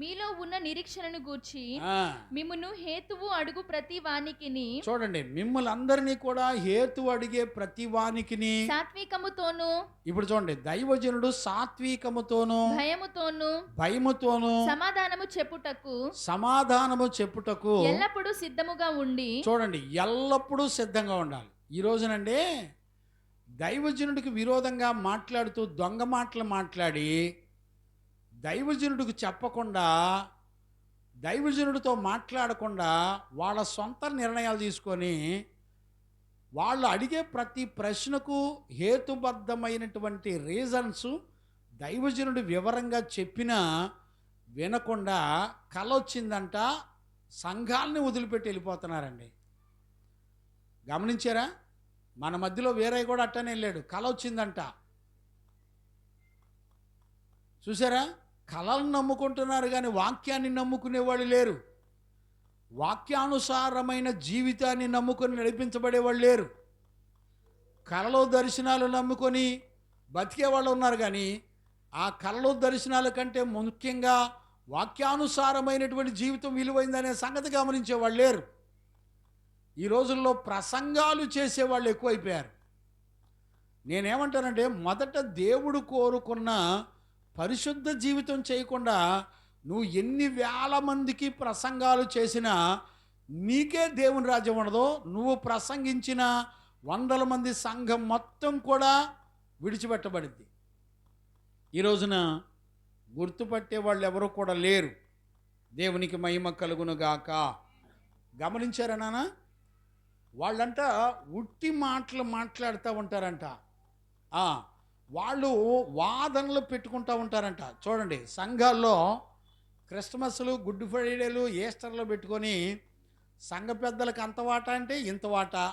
మీలో ఉన్న నిరీక్షణను గూర్చి మిమ్మును హేతువు అడుగు ప్రతి వానికిని, చూడండి, మిమ్మల్ని అందరినీ కూడా హేతు అడిగే ప్రతి వానికిని సాత్వికముతోను, ఇప్పుడు చూడండి, దైవజనుడు సాత్వికముతోను భయముతోను సమాధానము చెప్పుటకు ఎల్లప్పుడూ సిద్ధముగా ఉండి, చూడండి, ఎల్లప్పుడూ సిద్ధంగా ఉండాలి. ఈ రోజునండి దైవజనుడికి విరోధంగా మాట్లాడుతూ దొంగ మాటలు మాట్లాడి దైవజనుడికి చెప్పకుండా, దైవజనుడితో మాట్లాడకుండా వాళ్ళ సొంత నిర్ణయాలు తీసుకొని వాళ్ళు అడిగే ప్రతి ప్రశ్నకు హేతుబద్ధమైనటువంటి రీజన్స్ దైవజనుడు వివరంగా చెప్పినా వినకుండా కలొచ్చిందంట సంఘాలని వదిలిపెట్టి వెళ్ళిపోతున్నారండి. గమనించారా? మన మధ్యలో వేరే కూడా అట్టనే వెళ్ళాడు, కళ వచ్చిందంట. చూసారా? కళలను నమ్ముకుంటున్నారు కానీ వాక్యాన్ని నమ్ముకునేవాళ్ళు లేరు, వాక్యానుసారమైన జీవితాన్ని నమ్ముకొని నడిపించబడేవాళ్ళు లేరు. కళలో దర్శనాలు నమ్ముకొని బతికే వాళ్ళు ఉన్నారు కానీ ఆ కళలో దర్శనాల కంటే ముఖ్యంగా వాక్యానుసారమైనటువంటి జీవితం విలువైందనే సంగతి గమనించేవాళ్ళు లేరు. ఈ రోజుల్లో ప్రసంగాలు చేసేవాళ్ళు ఎక్కువైపోయారు. నేనేమంటానంటే, మొదట దేవుడు కోరుకున్న పరిశుద్ధ జీవితం చేయకుండా నువ్వు ఎన్ని వేల మందికి ప్రసంగాలు చేసినా నీకే దేవుని రాజ్యం ఉండదో. నువ్వు ప్రసంగించిన 100 మంది సంఘం మొత్తం కూడా విడిచిపెట్టబడింది. ఈ రోజున గుర్తుపట్టే వాళ్ళు ఎవరు కూడా లేరు. దేవునికి మహిమ కలుగునుగాక. గమనించారా నాన్న? వాళ్ళంట ఉట్టి మాటలు మాట్లాడుతూ ఉంటారంట, వాళ్ళు వాదనలు పెట్టుకుంటూ ఉంటారంట. చూడండి, సంఘాల్లో క్రిస్మస్లు, గుడ్ ఫ్రైడేలు, ఈస్టర్లు పెట్టుకొని సంఘ పెద్దలకు అంత వాటా అంటే ఇంత వాటా,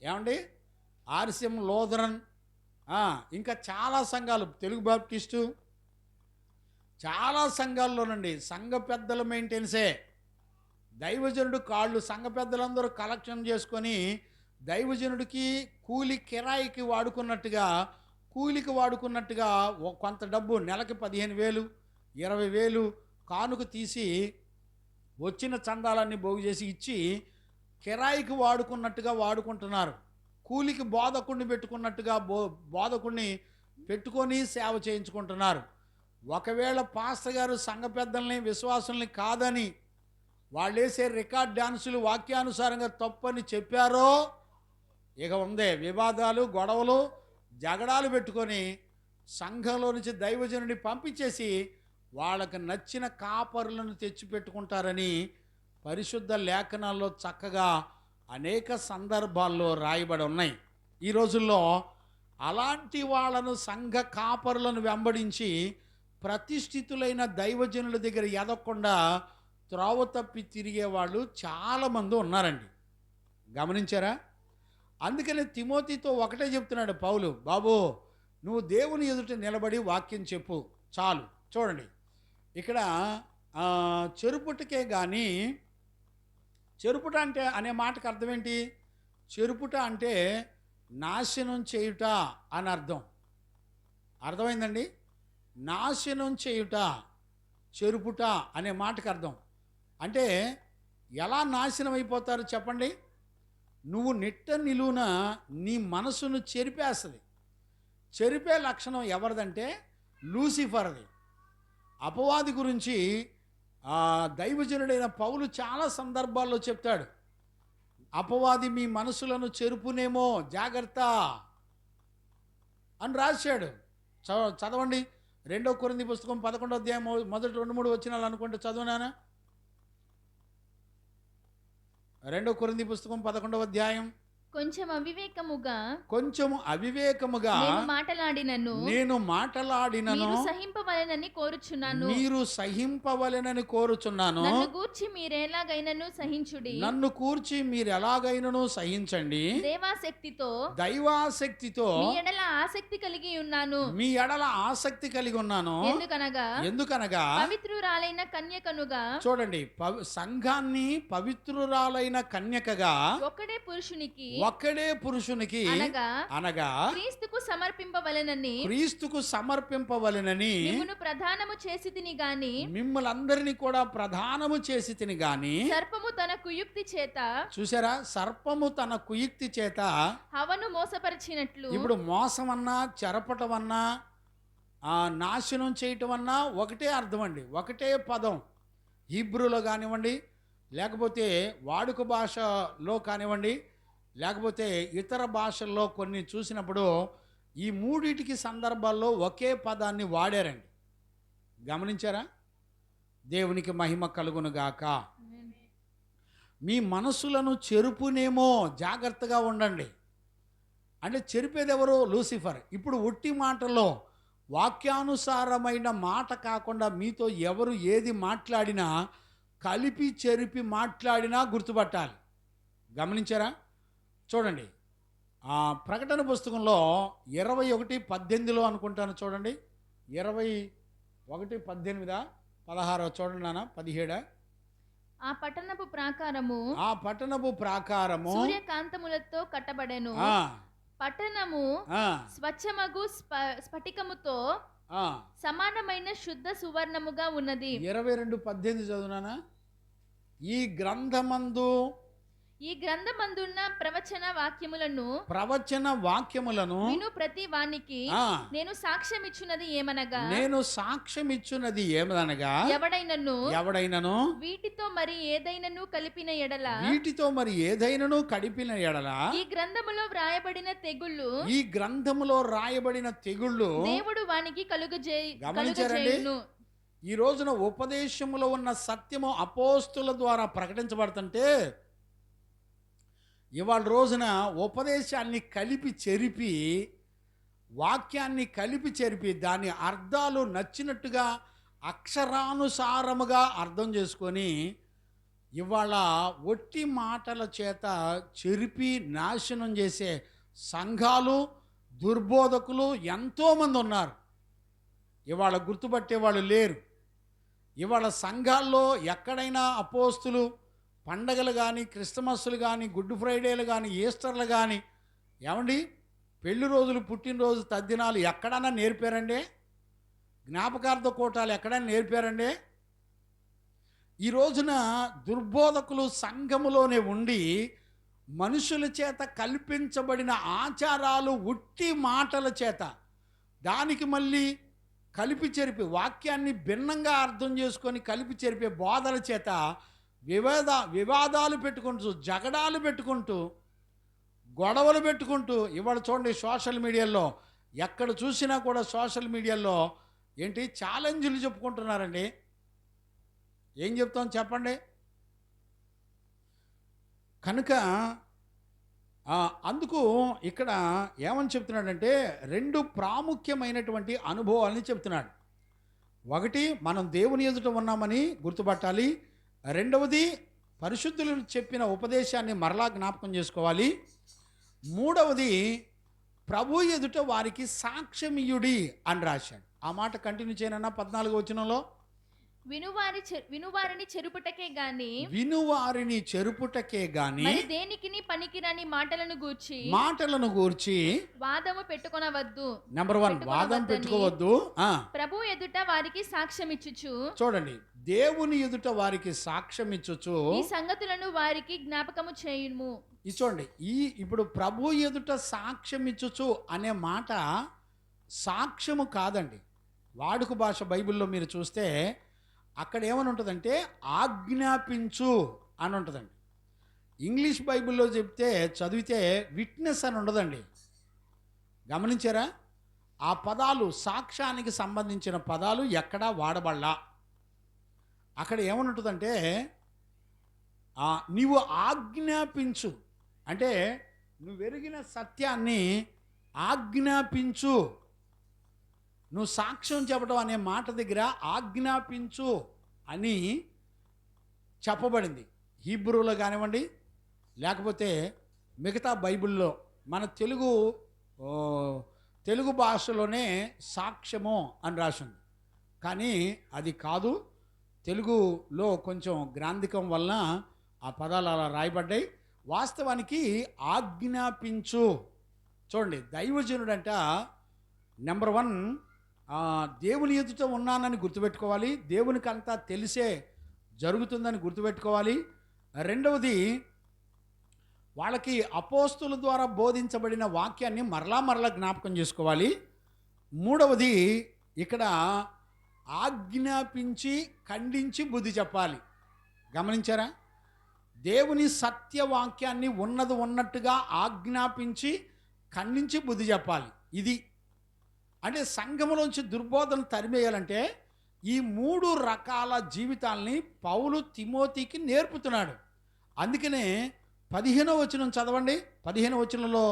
ఏమండి ఆర్సిఎం, లోదరన్, ఇంకా చాలా సంఘాలు, తెలుగు బాప్టిస్టు, చాలా సంఘాల్లోనండి సంఘ పెద్దల మెయింటెనెన్సే. దైవజనుడు కాళ్ళు సంఘ పెద్దలందరూ కలెక్షన్ చేసుకొని దైవజనుడికి కూలి కిరాయికి వాడుకున్నట్టుగా కూలికి వాడుకున్నట్టుగా కొంత డబ్బు నెలకి 15,000 20,000 కానుక తీసి వచ్చిన చందాలన్నీ పోగు చేసి ఇచ్చి కిరాయికి వాడుకున్నట్టుగా వాడుకుంటున్నారు. కూలికి బోధకుడిని పెట్టుకున్నట్టుగా బోధకుడిని పెట్టుకొని సేవ చేయించుకుంటున్నారు. ఒకవేళ పాస్టర్ గారు సంఘ పెద్దల్ని విశ్వాసుల్ని కాదని వాళ్ళేసే రికార్డ్ డాన్సులు వాక్యానుసారంగా తప్పని చెప్పారో ఇక ఉందే వివాదాలు, గొడవలు, జగడాలు పెట్టుకొని సంఘంలో నుంచి దైవజనుడిని పంపించేసి వాళ్ళకి నచ్చిన కాపరులను తెచ్చిపెట్టుకుంటారని పరిశుద్ధ లేఖనాల్లో చక్కగా అనేక సందర్భాల్లో రాయబడి ఉన్నాయి. ఈ రోజుల్లో అలాంటి వాళ్ళను సంఘ కాపరులను వెంబడించి ప్రతిష్ఠితులైన దైవజనుల దగ్గర ఎదగకుండా త్రోవ తప్పి తిరిగే వాళ్ళు చాలామంది ఉన్నారండి. గమనించారా? అందుకని తిమోతితో ఒకటే చెప్తున్నాడు పౌలు, బాబు నువ్వు దేవుని ఎదుట నిలబడి వాక్యం చెప్పు చాలు. చూడండి ఇక్కడ చెరుపుటకే కానీ, చెరుపుట అంటే అనే మాటకు అర్థం ఏంటి? చెరుపుట అంటే నాశనం చేయుట అని అర్థం. అర్థమైందండి? నాశనం చేయుట, చెరుపుట అనే మాటకు అర్థం. అంటే ఎలా నాశనం అయిపోతారు చెప్పండి? నువ్వు నిట్ట నిలువున నీ మనసును చెరిపేస్తుంది. చెరిపే లక్షణం ఎవరిదంటే లూసిఫర్ది. అపవాది గురించి దైవజనుడైన పౌలు చాలా సందర్భాల్లో చెప్తాడు. అపవాది మీ మనసులను చెరుపునేమో జాగ్రత్త అని రాశాడు. చదవండి 2 కొరింథీ పుస్తకం 11వ అధ్యాయం మొదటి 2-3 వచనాలు అనుకుంటే చదవనానా? 2 కొరింథీ పుస్తకం 11వ అధ్యాయం. కొంచెం అవివేకముగా నేను మాటలాడినను మీరు సహింపవలెనని కోరుచున్నాను. నన్ను గూర్చి మీరు ఎలాగైనను సహించండి. దైవాసక్తితో మీ ఎడల ఆసక్తి కలిగి ఉన్నాను. ఎందుకనగా పవిత్రురాలైన కన్యకనుగా, చూడండి, సంఘాన్ని పవిత్రురాలైన కన్యకగా ఒక్కడే పురుషునికి అనగా క్రీస్తుకు సమర్పింపవలెనని మిమ్మల్ని కూడా ప్రధానము చేసి తిని గాని సర్పము తన కుయుక్తి చేత, చూసారా, సర్పము తన కుయుక్తి చేత హవ్వను మోసపరిచినట్లు. ఇప్పుడు మోసమన్నా చెరపటమన్నా నాశనం చేయటం అన్నా ఒకటే అర్థం అండి, ఒకటే పదం. హీబ్రూలో కానివ్వండి, లేకపోతే వాడుక భాషలో కానివ్వండి, లేకపోతే ఇతర భాషల్లో కొన్ని చూసినప్పుడు ఈ మూడిటికి సందర్భాల్లో ఒకే పదాన్ని వాడారండి. గమనించారా? దేవునికి మహిమ కలుగునుగాక. మీ మనసులను చెరుపునేమో జాగ్రత్తగా ఉండండి. అంటే చెరిపేది ఎవరు? లూసిఫర్. ఇప్పుడు ఒట్టి మాటల్లో వాక్యానుసారమైన మాట కాకుండా మీతో ఎవరు ఏది మాట్లాడినా కలిపి చెరిపి మాట్లాడినా గుర్తుపట్టాలి. గమనించారా? చూడండి, ప్రకటన పుస్తకంలో 21:18 అనుకుంటాను. చూడండి, 21:18 16 చూడండి నాన్న, 17. ఆ పట్టణపు ప్రాకారము సూర్యకాంతములతో కట్టబడెను. పట్టణము స్వచ్ఛమగు స్ఫటికముతో సమానమైన శుద్ధ సువర్ణముగా ఉన్నది. 22:18 చదువునానా. ఈ గ్రంథమందున్న ప్రవచన వాక్యములను విను ప్రతి వానికి నేను సాక్ష్యం ఇచ్చున్నది ఏమనగా ఎవడైనను వీటితో మరి ఏదైనను కలిపిన ఎడల ఈ గ్రంథములో వ్రాయబడిన తెగుళ్ళు దేవుడు వానికి కలుగజేయును. ఈ రోజున ఉపదేశములో ఉన్న సత్యము అపోస్తుల ద్వారా ప్రకటించబడుతుంటే ఇవాళ రోజున ఉపదేశాన్ని కలిపి చెరిపి, వాక్యాన్ని కలిపి చెరిపి, దాని అర్థాలు నచ్చినట్టుగా అక్షరానుసారముగా అర్థం చేసుకొని ఇవాళ ఒట్టి మాటల చేత చెరిపి నాశనం చేసే సంఘాలు, దుర్బోధకులు ఎంతోమంది ఉన్నారు. ఇవాళ గుర్తుపట్టేవాళ్ళు లేరు. ఇవాళ సంఘాల్లో ఎక్కడైనా అపోస్తులు పండగలు కానీ, క్రిస్మస్లు కానీ, గుడ్ ఫ్రైడేలు కానీ, ఈస్టర్లు కానీ, ఏమండి పెళ్లి రోజులు, పుట్టినరోజు, తద్దినాలు ఎక్కడన్నా నేర్పారండి? జ్ఞాపకార్థ కూటాలు ఎక్కడైనా నేర్పారండి? ఈ రోజున దుర్బోధకులు సంఘములోనే ఉండి మనుషుల చేత కల్పించబడిన ఆచారాలు, ఉట్టి మాటల చేత, దానికి మళ్ళీ కలిపి చెరిపి, వాక్యాన్ని భిన్నంగా అర్థం చేసుకొని కలిపి చెరిపే బోధల చేత వివాదాలు పెట్టుకుంటూ, జగడాలు పెట్టుకుంటూ, గొడవలు పెట్టుకుంటూ, ఇవాళ చూడండి సోషల్ మీడియాలో ఎక్కడ చూసినా కూడా సోషల్ మీడియాలో ఏంటి ఛాలెంజ్లు చెప్పుకుంటున్నారండి. ఏం చెప్తాం చెప్పండి? కనుక అందుకు ఇక్కడ ఏమని చెప్తున్నాడంటే 2 ప్రాముఖ్యమైనటువంటి అనుభవాలని చెప్తున్నాడు. ఒకటి, మనం దేవుని ఎదుట ఉన్నామని గుర్తుపట్టాలి. రెండవది, పరిశుద్ధులు చెప్పిన ఉపదేశాన్ని మరలా జ్ఞాపకం చేసుకోవాలి. మూడవది, ప్రభు ఎదుట వారికి సాక్ష్యమియుడి అని రాశాడు. ఆ మాట కంటిన్యూ చేయనన్నా 14వ వచనంలో, వినువారిని చెరుపుటకే గాని, వినువారిని చెరుపుటకే గాని మరి దేనికిని పనికిరాని మాటలను గూర్చి వాదము పెట్టుకొనవద్దు. నెంబర్ 1, వాదం పెట్టుకోవద్దు. ప్రభు ఎదుట వారికి సాక్ష్యం ఇచ్చుచు, చూడండి, దేవుని ఎదుట వారికి సాక్ష్యం ఇచ్చుచు ఈ సంగతులను వారికి జ్ఞాపకము చేయుము. ఇది చూడండి, ఇప్పుడు ప్రభు ఎదుట సాక్ష్యం ఇచ్చుచు అనే మాట సాక్ష్యము కాదండి. వాడుక భాష బైబిల్లో మీరు చూస్తే అక్కడ ఏమని ఉంటుందంటే ఆజ్ఞాపించు అని ఉంటుందండి. ఇంగ్లీష్ బైబిల్లో చదివితే విట్నెస్ అని ఉండదండి. గమనించారా? ఆ పదాలు, సాక్ష్యానికి సంబంధించిన పదాలు ఎక్కడా వాడబడలా. అక్కడ ఏమని ఉంటుందంటే నీవు ఆజ్ఞాపించు, అంటే నువ్వు ఎరిగిన సత్యాన్ని ఆజ్ఞాపించు. నువ్వు సాక్ష్యం చెప్పడం అనే మాట దగ్గర ఆజ్ఞాపించు అని చెప్పబడింది. హీబ్రూలో కానివ్వండి, లేకపోతే మిగతా బైబిల్లో, మన తెలుగు భాషలోనే సాక్ష్యము అని రాసింది. కానీ అది కాదు, తెలుగులో కొంచెం గ్రాంధికం వలన ఆ పదాలు అలా రాయబడ్డాయి. వాస్తవానికి ఆజ్ఞాపించు. చూడండి, దైవజనుడంట నెంబర్ 1 దేవుని ఎదుట ఉన్నానని గుర్తుపెట్టుకోవాలి. దేవునికి అంతా తెలిసే జరుగుతుందని గుర్తుపెట్టుకోవాలి. రెండవది, వాళ్ళకి అపోస్తుల ద్వారా బోధించబడిన వాక్యాన్ని మరలా జ్ఞాపకం చేసుకోవాలి. మూడవది, ఇక్కడ ఆజ్ఞాపించి ఖండించి బుద్ధి చెప్పాలి. గమనించారా? దేవుని సత్యవాక్యాన్ని ఉన్నట్టుగా ఆజ్ఞాపించి ఖండించి బుద్ధి చెప్పాలి. ఇది అంటే సంఘములోంచి దుర్బోధన తరిమేయాలంటే ఈ 3 రకాల జీవితాల్ని పౌలు తిమోతికి నేర్పుతున్నాడు. అందుకనే 15వ వచనం చదవండి. 15వ వచనంలో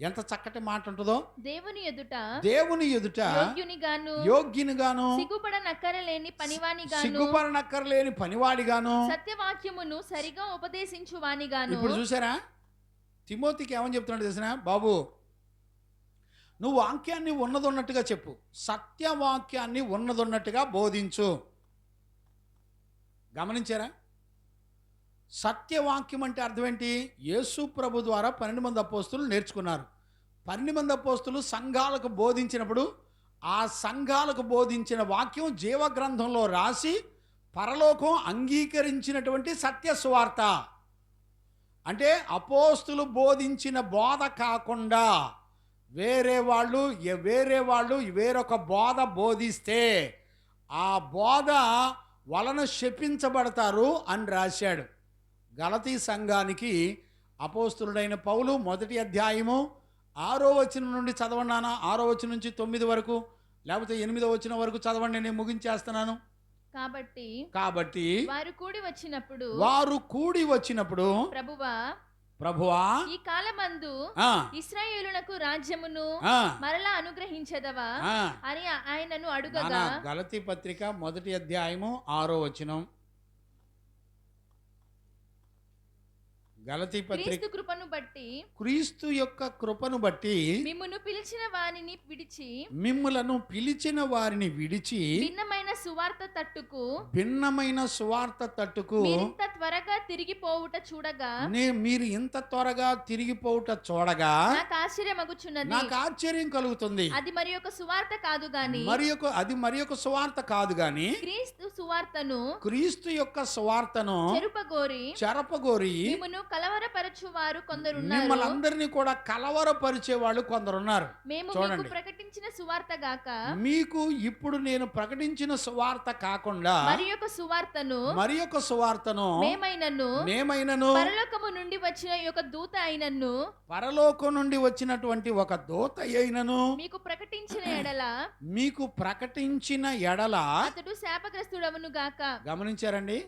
ఎంత చక్కటి మాట ఉంటుందో. దేవుని ఎదుట యోగ్యునిగాను సిగ్గుపడనక్కరలేని పనివాడిగాను సత్యవాక్యమును సరిగా ఉపదేశించువానిగాను. ఇప్పుడు చూసారా, తిమోతికి ఏమని చెప్తున్నాడు తెలిసిన? బాబు, నువ్వు వాక్యాన్ని ఉన్నట్టుగా చెప్పు, సత్యవాక్యాన్ని ఉన్నట్టుగా బోధించు. గమనించారా? సత్యవాక్యం అంటే అర్థం ఏంటి? యేసు ప్రభు ద్వారా 12 మంది అపోస్తులు నేర్చుకున్నారు. 12 మంది అపోస్తులు సంఘాలకు బోధించినప్పుడు ఆ సంఘాలకు బోధించిన వాక్యం జీవగ్రంథంలో రాసి పరలోకం అంగీకరించినటువంటి సత్య సువార్త. అంటే అపోస్తులు బోధించిన బోధ కాకుండా వేరే వాళ్ళు వేరొక బోధ బోధిస్తే ఆ బోధ వలన శపించబడతారు అని రాశాడు. గలతీ సంఘానికి అపోస్తులుడైన పౌలు 1వ అధ్యాయము 6వ వచనం నుండి చదవన్నానా? 6వ వచనం నుంచి 9 వరకు, లేకపోతే 8వ వచనం వరకు చదవండి, నేను ముగించేస్తున్నాను. కాబట్టి వారు కూడి వచ్చినప్పుడు ప్రభువా ఈ కాలమందు ఇశ్రాయేలునకు రాజ్యమును మరలా అనుగ్రహించదవా అని ఆయనను అడుగగా, గలతీ పత్రిక 1వ అధ్యాయము 6వ వచనం. గలతీ పత్రిక క్రీస్తు యొక్క కృపను బట్టి మిమ్ములను పిలిచిన వారిని విడిచి భిన్నమైన సువార్త తట్టుకు మీరింత త్వరగా తిరిగిపోవుట చూడగా మీరు ఇంత త్వరగా తిరిగిపోవుట చూడగా నాకు ఆశ్చర్యమగుచున్నది. నాకు ఆశ్చర్యం కలుగుతుంది. అది మరి ఒక సువార్త కాదు గాని మరి ఒక సువార్త కాదు గాని క్రీస్తు సువార్తను క్రీస్తు యొక్క సువార్తను చెరపగోరి మిమ్మును కలవరపరచు వారు కొందరున్నారు. మిమ్మల్ని అందరినీ కూడా కలవరపరిచే వాళ్ళు కొందరున్నారు. మేము చూడండి, మీకు ప్రకటించిన సువార్త గాక మీకు ఇప్పుడు నేను ప్రకటించిన సువార్త కాకుండా మరి ఒక సువార్తను మేమైనను పరలోకము నుండి వచ్చిన ఒక దూత అయినను పరలోకం నుండి వచ్చినటువంటి ఒక దూత అయినను మీకు ప్రకటించిన ఎడల అతడు శాపగ్రస్తుడవును గాక. గమనించారండి,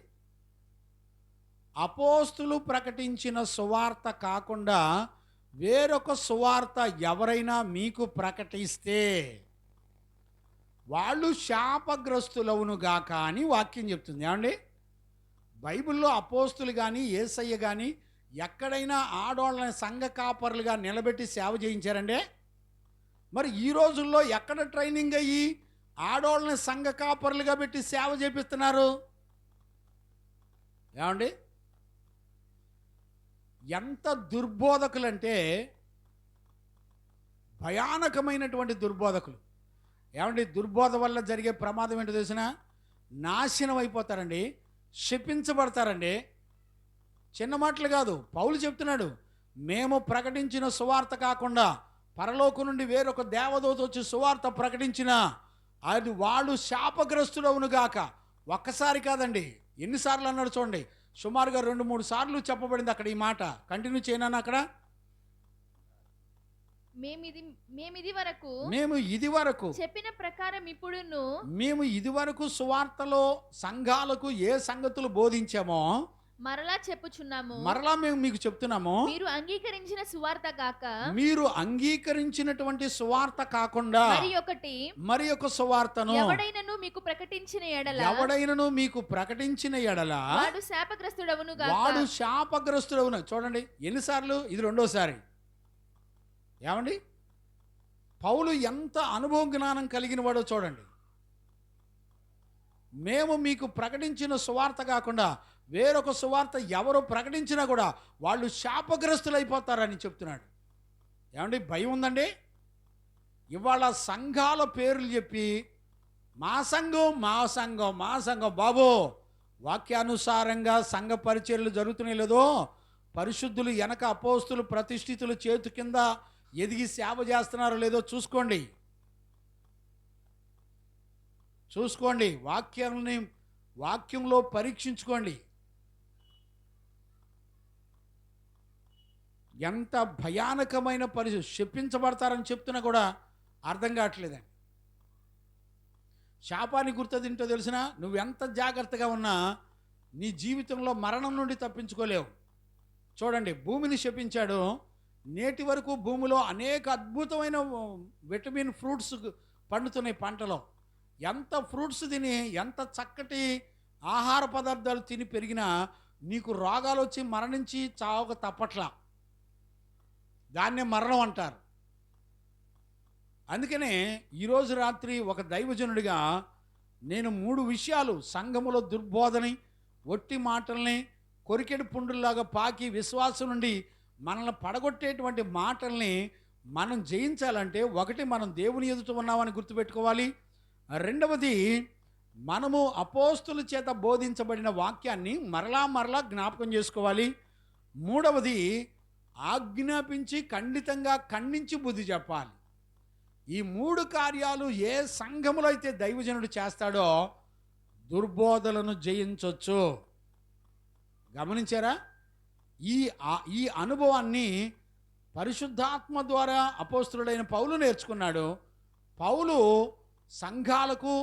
అపోస్తులు ప్రకటించిన సువార్త కాకుండా వేరొక సువార్త ఎవరైనా మీకు ప్రకటిస్తే వాళ్ళు శాపగ్రస్తులవును గాక అని వాక్యం చెప్తుంది. ఏమండి, బైబిల్లో అపోస్తులు కానీ యేసయ్య కానీ ఎక్కడైనా ఆడవాళ్ళని సంఘ కాపరులుగా నిలబెట్టి సేవ చేయించారండి? మరి ఈ రోజుల్లో ఎక్కడ ట్రైనింగ్ అయ్యి ఆడవాళ్ళని సంఘ కాపరులుగా పెట్టి సేవ చేపిస్తున్నారు? ఏమండి, ఎంత దుర్బోధకులంటే భయానకమైనటువంటి దుర్బోధకులు. ఏమండి, దుర్బోధ వల్ల జరిగే ప్రమాదం ఏంటో తెలిసిన? నాశనం అయిపోతారండి, శపించబడతారండి. చిన్న మాటలు కాదు, పౌలు చెప్తున్నాడు, మేము ప్రకటించిన సువార్త కాకుండా పరలోకం నుండి వేరొక దేవదూత వచ్చి సువార్త ప్రకటించిన అది వాళ్ళు శాపగ్రస్తుడవును గాక. ఒక్కసారి కాదండి, ఎన్నిసార్లు అన్నాడు చూడండి, సుమారుగా 2-3 సార్లు చెప్పబడింది అక్కడ ఈ మాట. కంటిన్యూ చేయనా? అక్కడ మేము ఇది వరకు చెప్పిన ప్రకారం ఇప్పుడును మేము ఇది వరకు సువార్తలో సంఘాలకు ఏ సంగతులు బోధించామో మరలా చెప్పుచున్నాము. మరలా మేము మీకు చెప్తున్నాము, మీరు అంగీకరించిన సువార్త గాక మీరు అంగీకరించినటువంటి సువార్త కాకుండా మరి ఒక సువార్తను ఎవడైనను మీకు ప్రకటించిన ఎడల వాడు శాపగ్రస్తుడవును. చూడండి ఎన్నిసార్లు, ఇది రెండోసారి. ఏమండి, పౌలు ఎంత అనుభవ జ్ఞానం కలిగిన వాడో చూడండి. మేము మీకు ప్రకటించిన సువార్త కాకుండా వేరొక సువార్త ఎవరు ప్రకటించినా కూడా వాళ్ళు శాపగ్రస్తులైపోతారని చెప్తున్నాడు. ఏమండి, భయం ఉందండి? ఇవాళ సంఘాల పేర్లు చెప్పి మా సంఘం బాబో, వాక్యానుసారంగా సంఘ పరిచర్యలు జరుగుతున్నాయి లేదో, పరిశుద్ధులు వెనక అపోస్తులు ప్రతిష్ఠితులు చేతు కింద ఎదిగి సేవ చేస్తున్నారో లేదో చూసుకోండి. వాక్యంలో పరీక్షించుకోండి. ఎంత భయానకమైన పరిస్థితి, శపించబడతారని చెప్తున్నా కూడా అర్థం కావట్లేదండి. శాపాన్ని గుర్తుంటో తెలిసినా నువ్వెంత జాగ్రత్తగా ఉన్నా నీ జీవితంలో మరణం నుండి తప్పించుకోలేవు. చూడండి, భూమిని శపించాడు. నేటి వరకు భూమిలో అనేక అద్భుతమైన విటమిన్ ఫ్రూట్స్ పండుతున్నాయి పంటలో. ఎంత ఫ్రూట్స్ తిని, ఎంత చక్కటి ఆహార పదార్థాలు తిని పెరిగినా నీకు రోగాలు వచ్చి మరణించి చావక తప్పట్లా. దాన్నే మరణం అంటారు. అందుకనే ఈరోజు రాత్రి ఒక దైవజనుడిగా నేను 3 విషయాలు, సంఘములో దుర్బోధని, ఒట్టి మాటల్ని, కొరికెడు పుండుల్లాగా పాకి విశ్వాసం నుండి మనల్ని పడగొట్టేటువంటి మాటల్ని మనం జయించాలంటే, ఒకటి మనం దేవుని ఎదుట ఉన్నామని గుర్తుపెట్టుకోవాలి. రెండవది, మనము అపోస్తుల చేత బోధించబడిన వాక్యాన్ని మరలా జ్ఞాపకం చేసుకోవాలి. మూడవది, ఆజ్ఞాపించి ఖండితంగా ఖండించి బుద్ధి చెప్పాలి. ఈ 3 కార్యాలు ఏ సంఘములో అయితే దైవజనుడు చేస్తాడో దుర్బోధలను జయించవచ్చు. గమనించారా? ఈ అనుభవాన్ని పరిశుద్ధాత్మ ద్వారా అపోస్తులుడైన పౌలు నేర్చుకున్నాడు. పౌలు సంఘాలకు,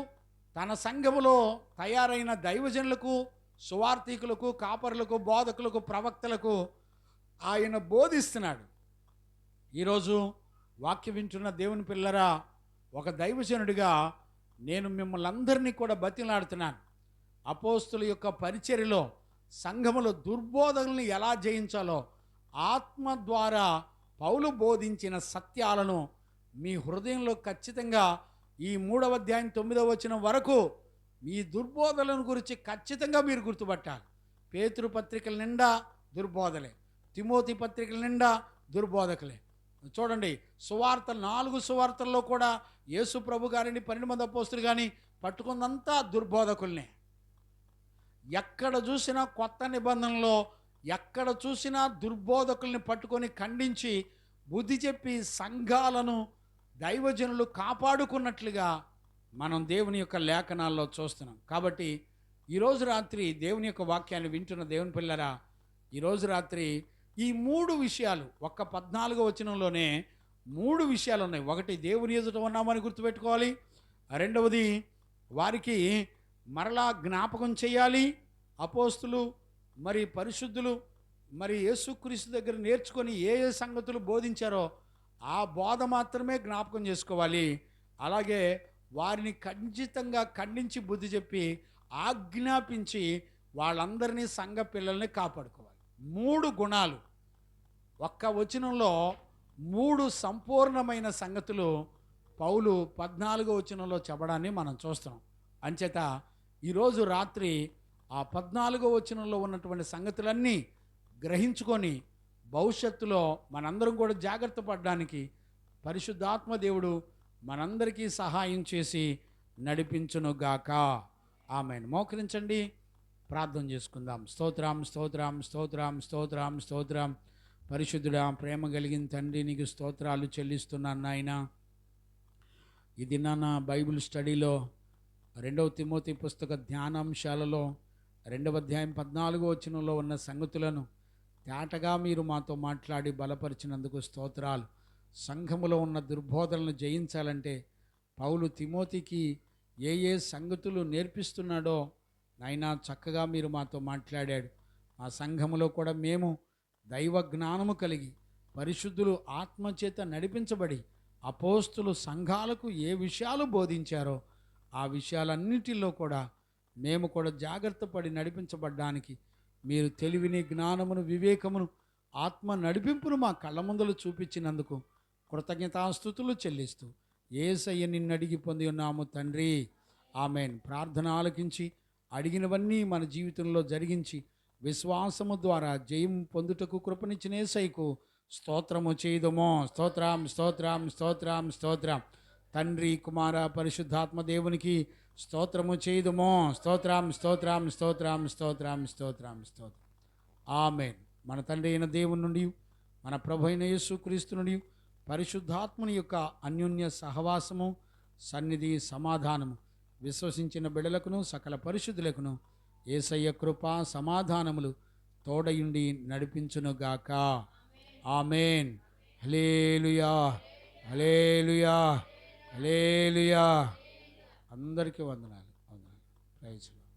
తన సంఘములో తయారైన దైవజనులకు, సువార్థికులకు, కాపరులకు, బోధకులకు, ప్రవక్తలకు ఆయన బోధిస్తున్నాడు. ఈరోజు వాక్యం వింటున్న దేవుని పిల్లరా, ఒక దైవజనుడిగా నేను మిమ్మల్ని అందరినీ కూడా బతిలాడుతున్నాను. అపోస్తుల యొక్క పరిచర్యలో సంఘములో దుర్బోధనల్ని ఎలా జయించాలో ఆత్మ ద్వారా పౌలు బోధించిన సత్యాలను మీ హృదయంలో ఖచ్చితంగా ఈ 3వ అధ్యాయం 9వ వచనం వరకు మీ దుర్బోధనల గురించి ఖచ్చితంగా మీరు గుర్తుపట్టాలి. పేతురు పత్రికల నిండా దుర్బోధలే, తిమోతి పత్రికల నిండా దుర్బోధకులే. చూడండి, సువార్త 4 సువార్తల్లో కూడా యేసు ప్రభు గారిని 12 మంది అపోస్తులు కానీ పట్టుకున్నంతా దుర్బోధకుల్నే. ఎక్కడ చూసినా కొత్త నిబంధనలో ఎక్కడ చూసినా దుర్బోధకుల్ని పట్టుకొని ఖండించి బుద్ధి చెప్పి సంఘాలను దైవజనులు కాపాడుకున్నట్లుగా మనం దేవుని యొక్క లేఖనాల్లో చూస్తున్నాం. కాబట్టి ఈరోజు రాత్రి దేవుని యొక్క వాక్యాన్ని వింటున్న దేవుని పిల్లరా, ఈరోజు రాత్రి ఈ 3 విషయాలు, ఒక్క 14వ వచనంలోనే 3 విషయాలు ఉన్నాయి. ఒకటి, దేవుని ఎదుట ఉన్నామని గుర్తుపెట్టుకోవాలి. రెండవది, వారికి మరలా జ్ఞాపకం చేయాలి. అపోస్తులు మరి పరిశుద్ధులు మరి యేసుక్రీస్తు దగ్గర నేర్చుకొని ఏ ఏ సంగతులు బోధించారో ఆ బోధ మాత్రమే జ్ఞాపకం చేసుకోవాలి. అలాగే వారిని ఖచ్చితంగా ఖండించి బుద్ధి చెప్పి ఆజ్ఞాపించి వాళ్ళందరినీ సంఘ పిల్లల్ని కాపాడుకోవాలి. 3 గుణాలు ఒక్క వచనంలో 3 సంపూర్ణమైన సంగతులు పౌలు 14వ వచనంలో చెప్పడాన్ని మనం చూస్తున్నాం. అంచేత ఈరోజు రాత్రి ఆ 14వ వచనంలో ఉన్నటువంటి సంగతులన్నీ గ్రహించుకొని భవిష్యత్తులో మనందరం కూడా జాగ్రత్త పడడానికి పరిశుద్ధాత్మ దేవుడు మనందరికీ సహాయం చేసి నడిపించునుగాక. ఆమేన్. మోకరించండి, ప్రార్థన చేసుకుందాం. స్తోత్రం స్తోత్రం స్తోత్రం స్తోత్రం స్తోత్రం. పరిశుద్ధుడా, ప్రేమ కలిగిన తండ్రి, నీకు స్తోత్రాలు చెల్లిస్తున్నాను నాయన. ఇది నా బైబిల్ స్టడీలో 2వ తిమోతి పుస్తక ధ్యానాంశాలలో 2వ అధ్యాయం 14వ వచనంలో ఉన్న సంగతులను తేటగా మీరు మాతో మాట్లాడి బలపరిచినందుకు స్తోత్రాలు. సంఘములో ఉన్న దుర్బోధనలను జయించాలంటే పౌలు తిమోతికి ఏ ఏ సంగతులు నేర్పిస్తున్నాడో నాయనా చక్కగా మీరు మాతో మాట్లాడాడు. మా సంఘములో కూడా మేము దైవ జ్ఞానము కలిగి పరిశుద్ధులు ఆత్మచేత నడిపించబడి అపోస్తులు సంఘాలకు ఏ విషయాలు బోధించారో ఆ విషయాలన్నిటిలో కూడా మేము కూడా జాగ్రత్త పడి నడిపించబడ్డానికి మీరు తెలివిని, జ్ఞానమును, వివేకమును, ఆత్మ నడిపింపును మా కళ్ళ ముందలు చూపించినందుకు కృతజ్ఞతాస్తుతులు చెల్లిస్తూ యేసయ్య నిన్ను అడిగి పొంది ఉన్నాము తండ్రి. ఆమెన్. ప్రార్థన ఆలకించి అడిగినవన్నీ మన జీవితంలో జరిగించి విశ్వాసము ద్వారా జయం పొందుటకు కృపనిచ్చిన యేసయ్యకు స్తోత్రము చేయుదమో. స్తోత్రం స్తోత్రం స్తోత్రం స్తోత్రం. తండ్రి, కుమార, పరిశుద్ధాత్మ దేవునికి స్తోత్రము చేయుదమో. స్తోత్రం స్తోత్రం స్తోత్రం స్తోత్రం స్తోత్రం స్తోత్రం. ఆమేన్. మన తండ్రి అయిన దేవుని నుండి, మన ప్రభు అయిన యేసుక్రీస్తు నుండి, పరిశుద్ధాత్మని యొక్క అన్యోన్య సహవాసము, సన్నిధి, సమాధానము విశ్వసించిన బిడలకును సకల పరిశుద్ధులకును యేసయ్య కృప, సమాధానములు తోడయుండి నడిపించునుగాక. ఆమేన్. హల్లెలూయా హల్లెలూయా హల్లెలూయా. అందరికీ వందనాలు. Praise lord.